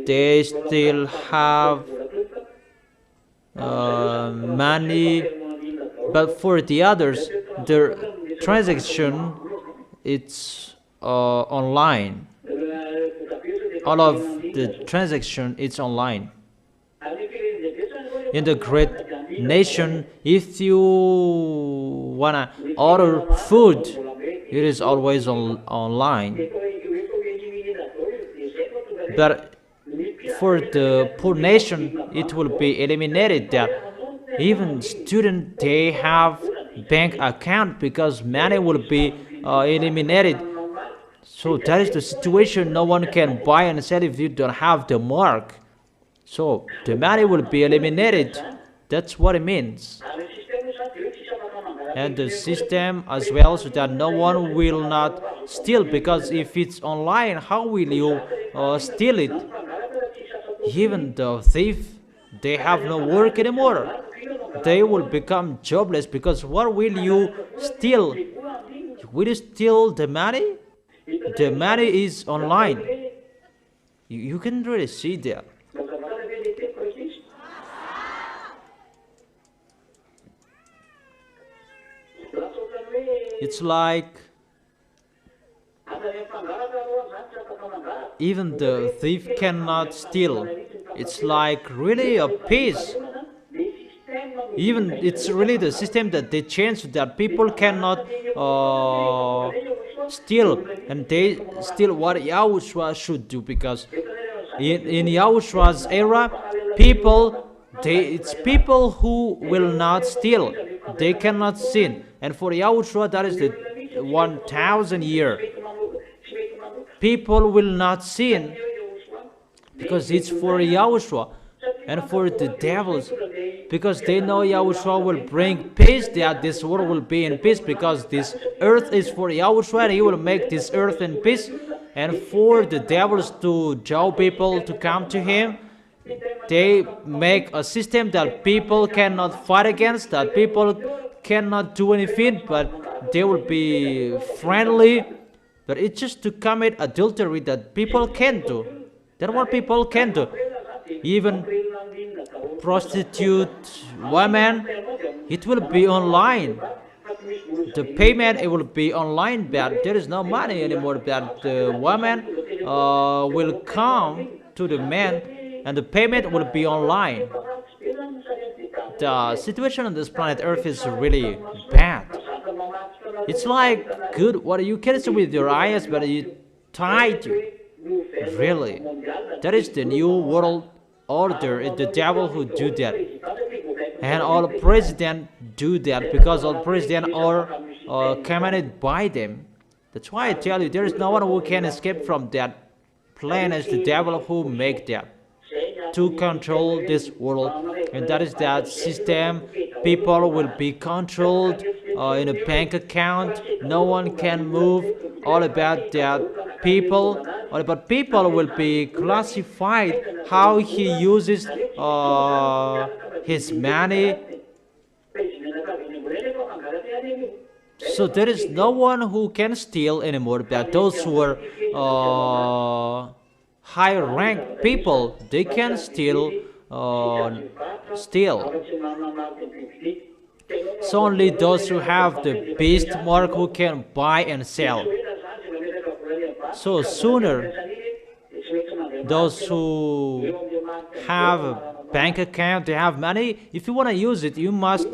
A: they still have money, but for the others, their transaction, it's online. All of the transaction, it's online. In the great nation, if you wanna order food, it is always online. But for the poor nation, it will be eliminated that even students, they have bank account, because money will be eliminated. So that is the situation. No one can buy and sell if you don't have the mark. So the money will be eliminated. That's what it means. And the system as well, so that no one will not steal, because if it's online, how will you steal it? Even the thief, they have no work anymore. They will become jobless, because what will you steal? Will you steal the money? The money is online. You can really see that. It's like even the thief cannot steal. It's like really a peace. Even it's really the system that they changed, that people cannot steal, and they steal what Yahushua should do, because In Yahoshua's era, it's people who will not steal. They cannot sin. And for Yahushua, that is the 1,000 year. People will not sin because it's for Yahushua. And for the devils, because they know Yahushua will bring peace, that this world will be in peace, because this earth is for Yahushua and he will make this earth in peace. And for the devils to draw people to come to him, they make a system that people cannot fight against, that people cannot do anything, but they will be friendly. But it's just to commit adultery that people can do. That's what people can do. Even prostitute women, it will be online. The payment, it will be online, but there is no money anymore. That the woman will come to the man, and the payment will be online. The situation on this planet Earth is really bad. It's like good what you can see with your eyes, but you tied you. Really, that is the new world order. It's the devil who do that, and all presidents do that because all presidents are commanded by them. That's why I tell you, there is no one who can escape from that plan. As the devil who make that to control this world, and that is that system. People will be controlled in a bank account. No one can move. All about that people. All about people will be classified how he uses his money. So there is no one who can steal anymore. But those who are high-ranked people, they can steal. So only those who have the beast mark who can buy and sell. So sooner, those who have a bank account, they have money, if you want to use it, you must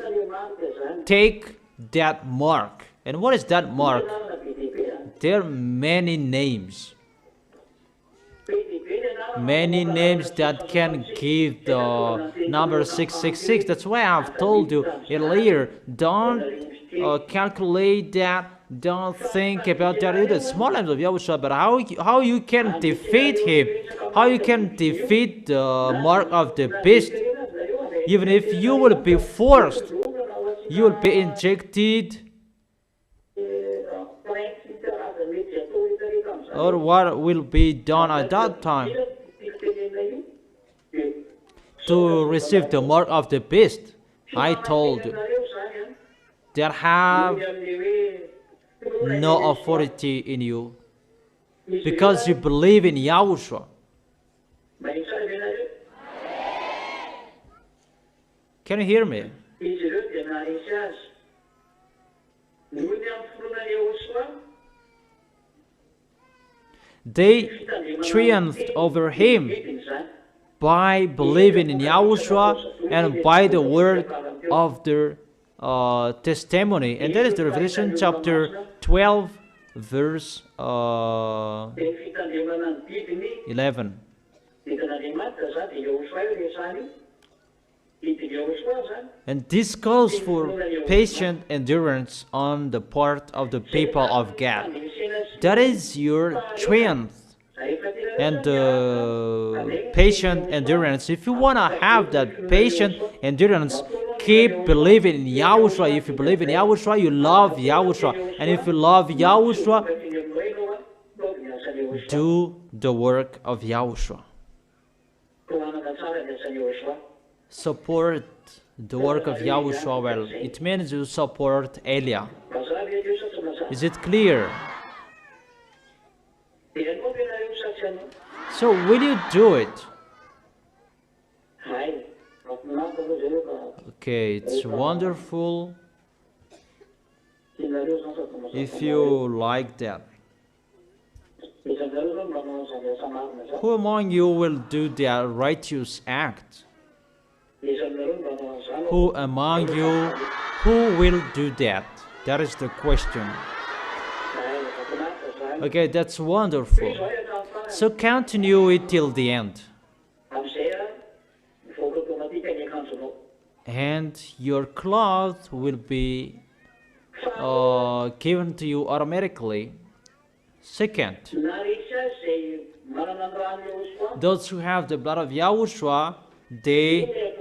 A: take that mark. And what is that mark? There are many names. Many names that can give the number 666. That's why I've told you earlier, don't calculate that, don't think about that. It's the small names of Yahushua, but how you can defeat him, how you can defeat the mark of the beast. Even if you will be forced, you will be injected, or what will be done at that time to receive the mark of the beast. I told you, they have no authority in you because you believe in Yahushua. Can you hear me? They triumphed over him by believing in Yahushua and by the word of their testimony. And that is the Revelation chapter 12, verse 11. And this calls for patient endurance on the part of the people of God. That is your triumph and patient endurance. If you want to have that patient endurance, keep believing in Yahushua. If you believe in Yahushua, you love Yahushua. And if you love Yahushua, do the work of Yahushua. Support the work of Yahushua well. It means you support Elia. Is it clear? So will you do it? Okay, it's wonderful if you like that. Who among you will do the righteous act? Who among you who will do that? That is the question. Okay, that's wonderful. So continue it till the end. And your cloth will be given to you automatically. Second, those who have the blood of Yahushua, they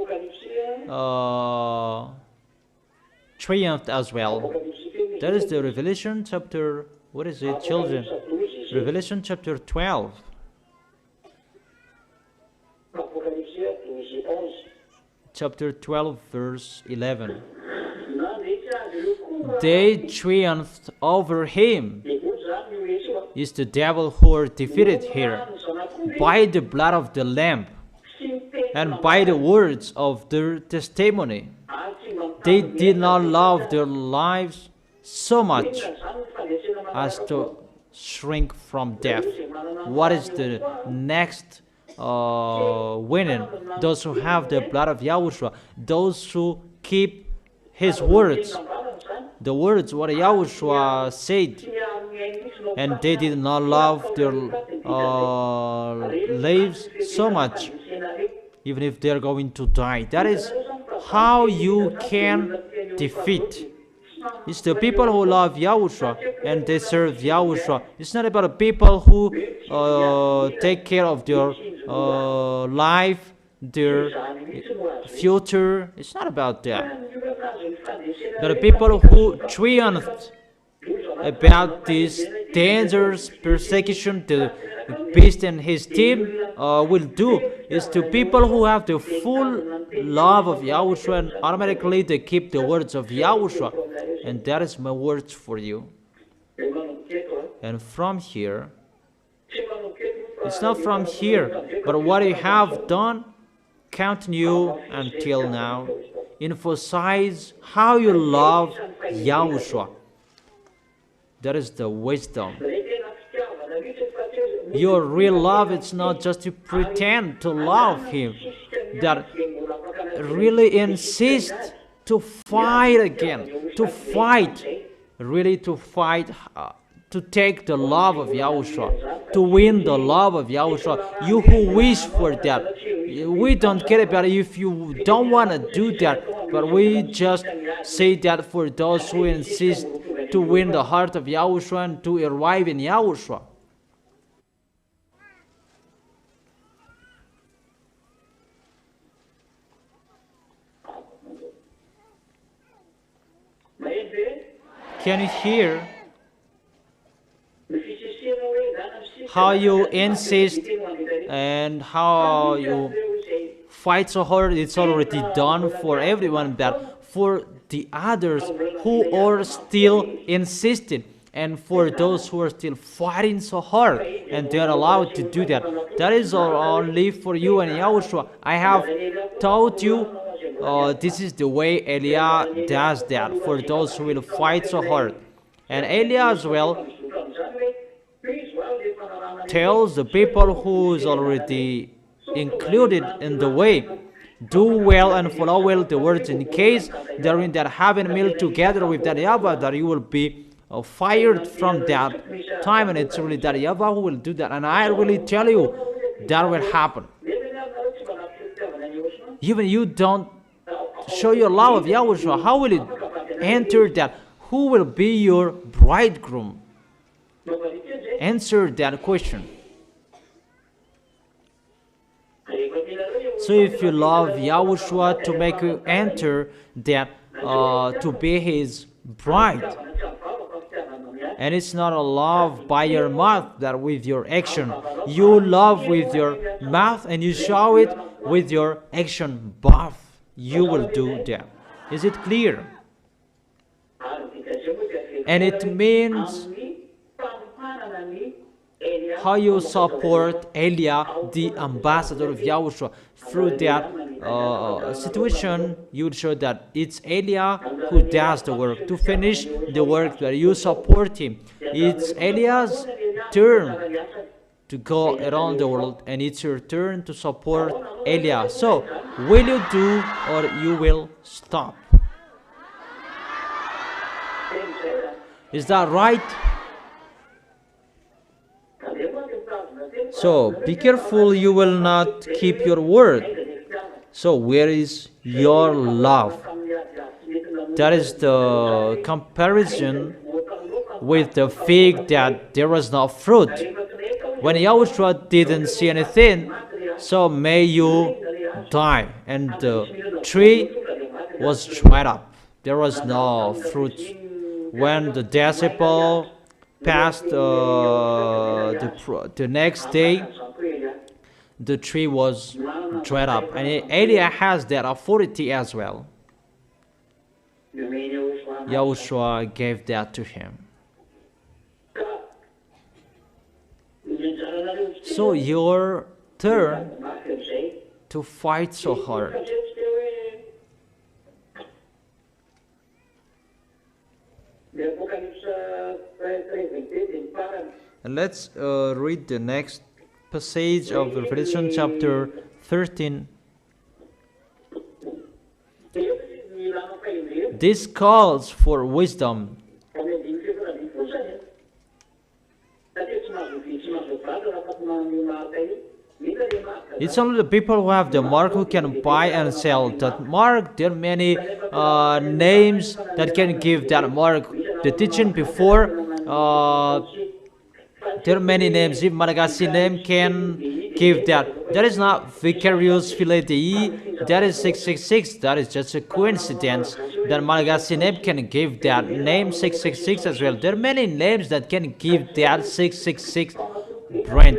A: triumphed as well. That is the Revelation chapter, what is it, children? Revelation chapter 12. Chapter 12, verse 11. They triumphed over him. Is the devil who are defeated here by the blood of the Lamb and by the words of their testimony. They did not love their lives so much as to shrink from death. What is the next winning? Those who have the blood of Yahushua, those who keep his words, the words what Yahushua said, and they did not love their lives so much, even if they are going to die. That is how you can defeat. It's the people who love Yahushua and they serve Yahushua. It's not about the people who take care of their life, their future. It's not about that. But the people who triumphed about this dangerous persecution the beast and his team will do is to people who have the full love of Yahushua, and automatically they keep the words of Yahushua. And that is my words for you. And from here, it's not from here, but what you have done, continue until now. Emphasize how you love Yahushua. That is the wisdom. Your real love, it's not just to pretend to love him. That really insist to fight again, to fight, really to fight, to take the love of Yahushua, to win the love of Yahushua. You who wish for that, we don't care about it if you don't want to do that, but we just say that for those who insist to win the heart of Yahushua and to arrive in Yahushua. Can you hear how you insist and how you fight so hard? It's already done for everyone, but for the others who are still insisting, and for those who are still fighting so hard and they are allowed to do that, that is only for you and Yahushua. I have taught you this is the way Eliah does that for those who will fight so hard. And Eliah as well tells the people who is already included in the way, do well and follow well the words, in case they're in that having meal together with that YAHVAH, that you will be fired from that time. And it's really that YAHVAH who will do that. And I really tell you, that will happen. Even you don't show your love of Yahushua, how will you enter that? Who will be your bridegroom? Answer that question. So if you love Yahushua to make you enter that, to be his bride, and it's not a love by your mouth, that with your action. You love with your mouth and you show it with your action. Both you will do that. Is it clear? And it means how you support Eliah, the ambassador of Yahushua. Through that situation, you would show that it's Eliah who does the work, to finish the work that you support him. It's Eliah's turn to go around the world, and it's your turn to support Eliah. So, will you do or you will stop? Is that right? So be careful you will not keep your word. So where is your love? That is the comparison with the fig that there was no fruit. When Yahushua didn't see anything, so may you die. And the tree was dried up. There was no fruit. When the disciple passed the next day, the tree was dried up. And Eliah has that authority as well. Yahushua gave that to him. So your turn to fight so hard. And let's read the next passage of Revelation chapter 13. This calls for wisdom. It's only the people who have the mark who can buy and sell that mark. There are many names that can give that mark. The teaching before, there are many names. If Malagasy name can give that. That is not vicarious philatei. That is 666. That is just a coincidence that Malagasy name can give that name 666 as well. There are many names that can give that 666 brand.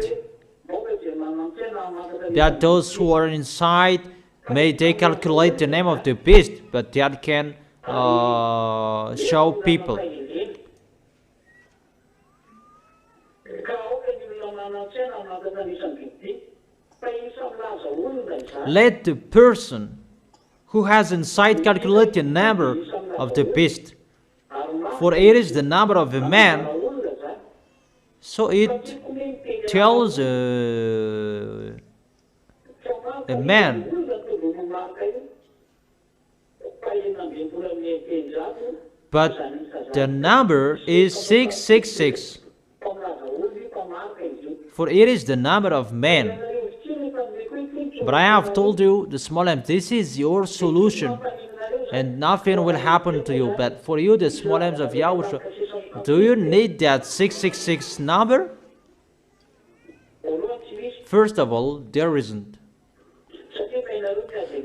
A: That those who are inside may they calculate the name of the beast, but that can show people. Let the person who has inside calculate the number of the beast, for it is the number of a man. So it tells a man. But the number is 666. For it is the number of men. But I have told you, the small m, this is your solution. And nothing will happen to you. But for you, the small m's of Yahushua, do you need that 666 number? First of all, there isn't.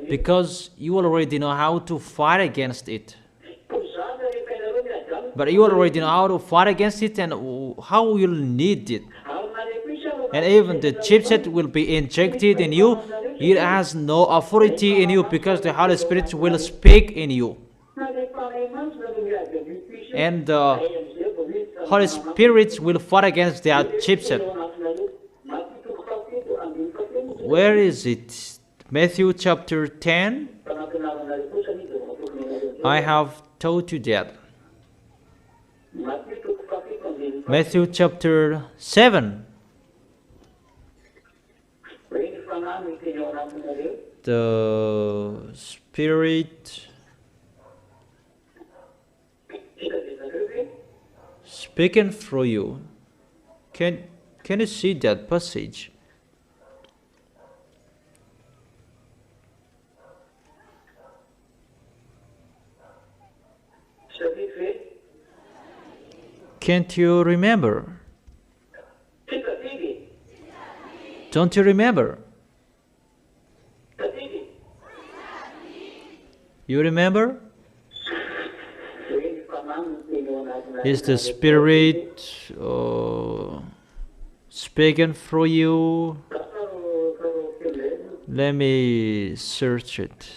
A: Because you already know how to fight against it. But you already know how to fight against it and how you'll need it. And even the chipset will be injected in you. It has no authority in you because the Holy Spirit will speak in you. And the Holy Spirit will fight against that chipset. Where is it? Matthew chapter 10. I have told you that. Matthew chapter 7. The Spirit speaking through you. Can you see that passage? Can't you remember? Don't you remember? You remember? Is the Spirit speaking through you? Let me search it.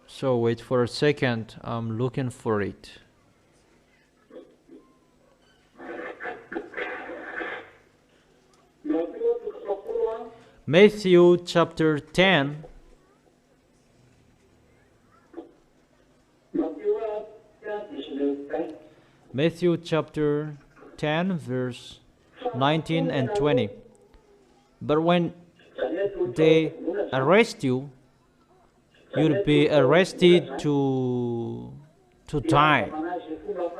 A: So wait for a second, I'm looking for it. Matthew chapter 10. Matthew chapter 10 verse 19 and 20. But when they arrest you, you'll be arrested to die.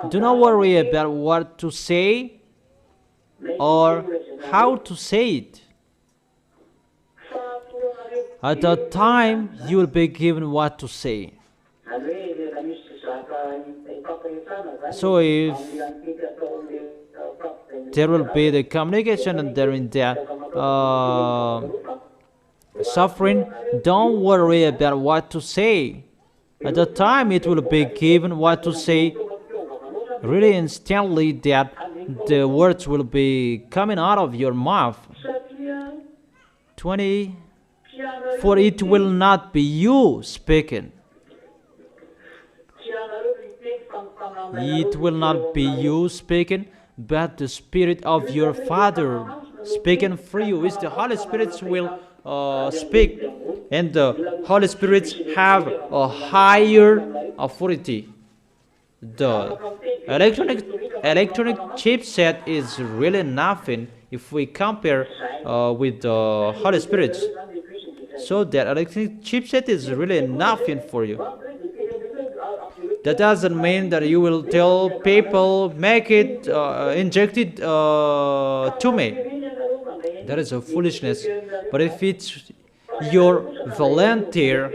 A: Do not worry about what to say or how to say it. At that time, you will be given what to say. So if there will be the communication and there in that suffering, don't worry about what to say. At the time, it will be given what to say. Really instantly, that the words will be coming out of your mouth. 20. For it will not be you speaking. It will not be you speaking, but the Spirit of your Father speaking through you. It's the Holy Spirit will speak, and the Holy Spirit have a higher authority. The electronic chipset is really nothing if we compare with the Holy Spirit. So that electronic chipset is really nothing for you. That doesn't mean that you will tell people, make it, inject it to me. That is a foolishness. But if it's your volunteer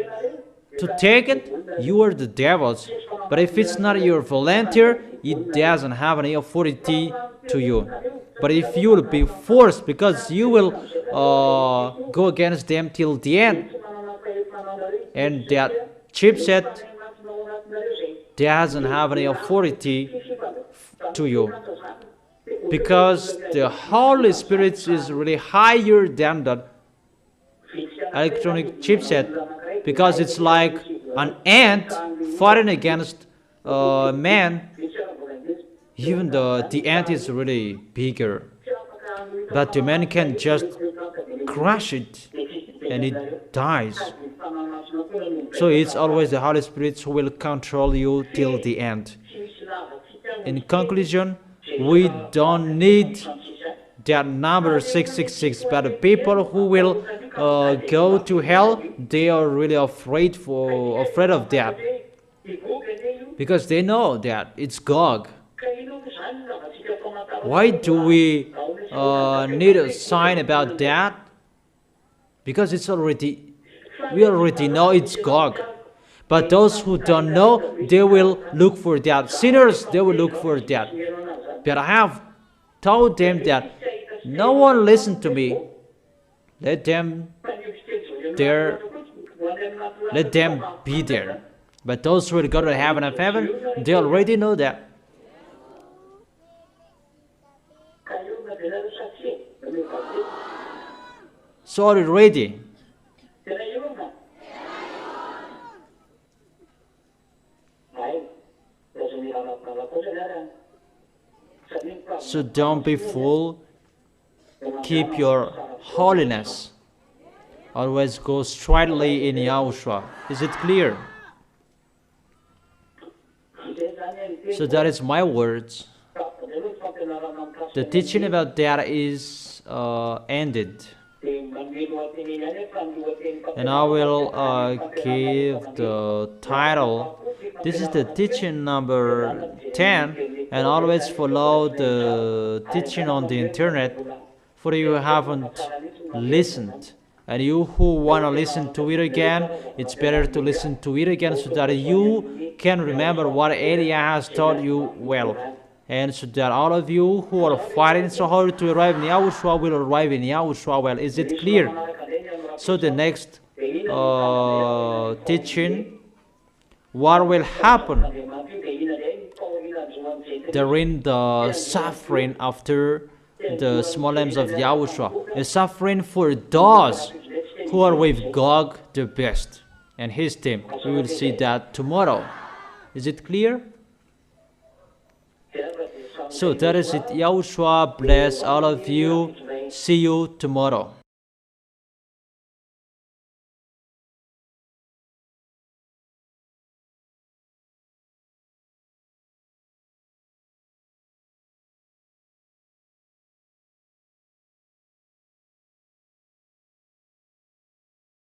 A: to take it, you are the devil's. But if it's not your volunteer, it doesn't have any authority to you. But if you will be forced, because you will go against them till the end, and that chipset doesn't have any authority to you, because the Holy Spirit is really higher than the electronic chipset, because it's like an ant fighting against a man. Even the ant is really bigger, but the man can just crush it and it dies. So it's always the Holy Spirit who will control you till the end. In conclusion, we don't need that number 666, but the people who will go to hell, they are really afraid of that, because they know that it's Gog. Why do we need a sign about that? Because we already know it's Gog. But those who don't know, they will look for that. Sinners, they will look for that. But I have told them that no one listen to me. Let them be there. But those who will go to heaven of heaven, they already know that. So are you ready? So don't be fooled. Keep your holiness. Always go straightly in Yahushua. Is it clear? So that is my words. The teaching about that is ended. And I will give the title. This is the teaching number 10, and always follow the teaching on the internet, for you haven't listened. And you who want to listen to it again, it's better to listen to it again so that you can remember what Elia has taught you well. And so that all of you who are fighting so hard to arrive in YAHOSHUA will arrive in YAHOSHUA well. Is it clear? So the next teaching, what will happen during the suffering after the small names of YAHOSHUA? A suffering for those who are with Gog the best and his team. We will see that tomorrow. Is it clear? So that is it. YAHOSHUA bless all of you. See you tomorrow.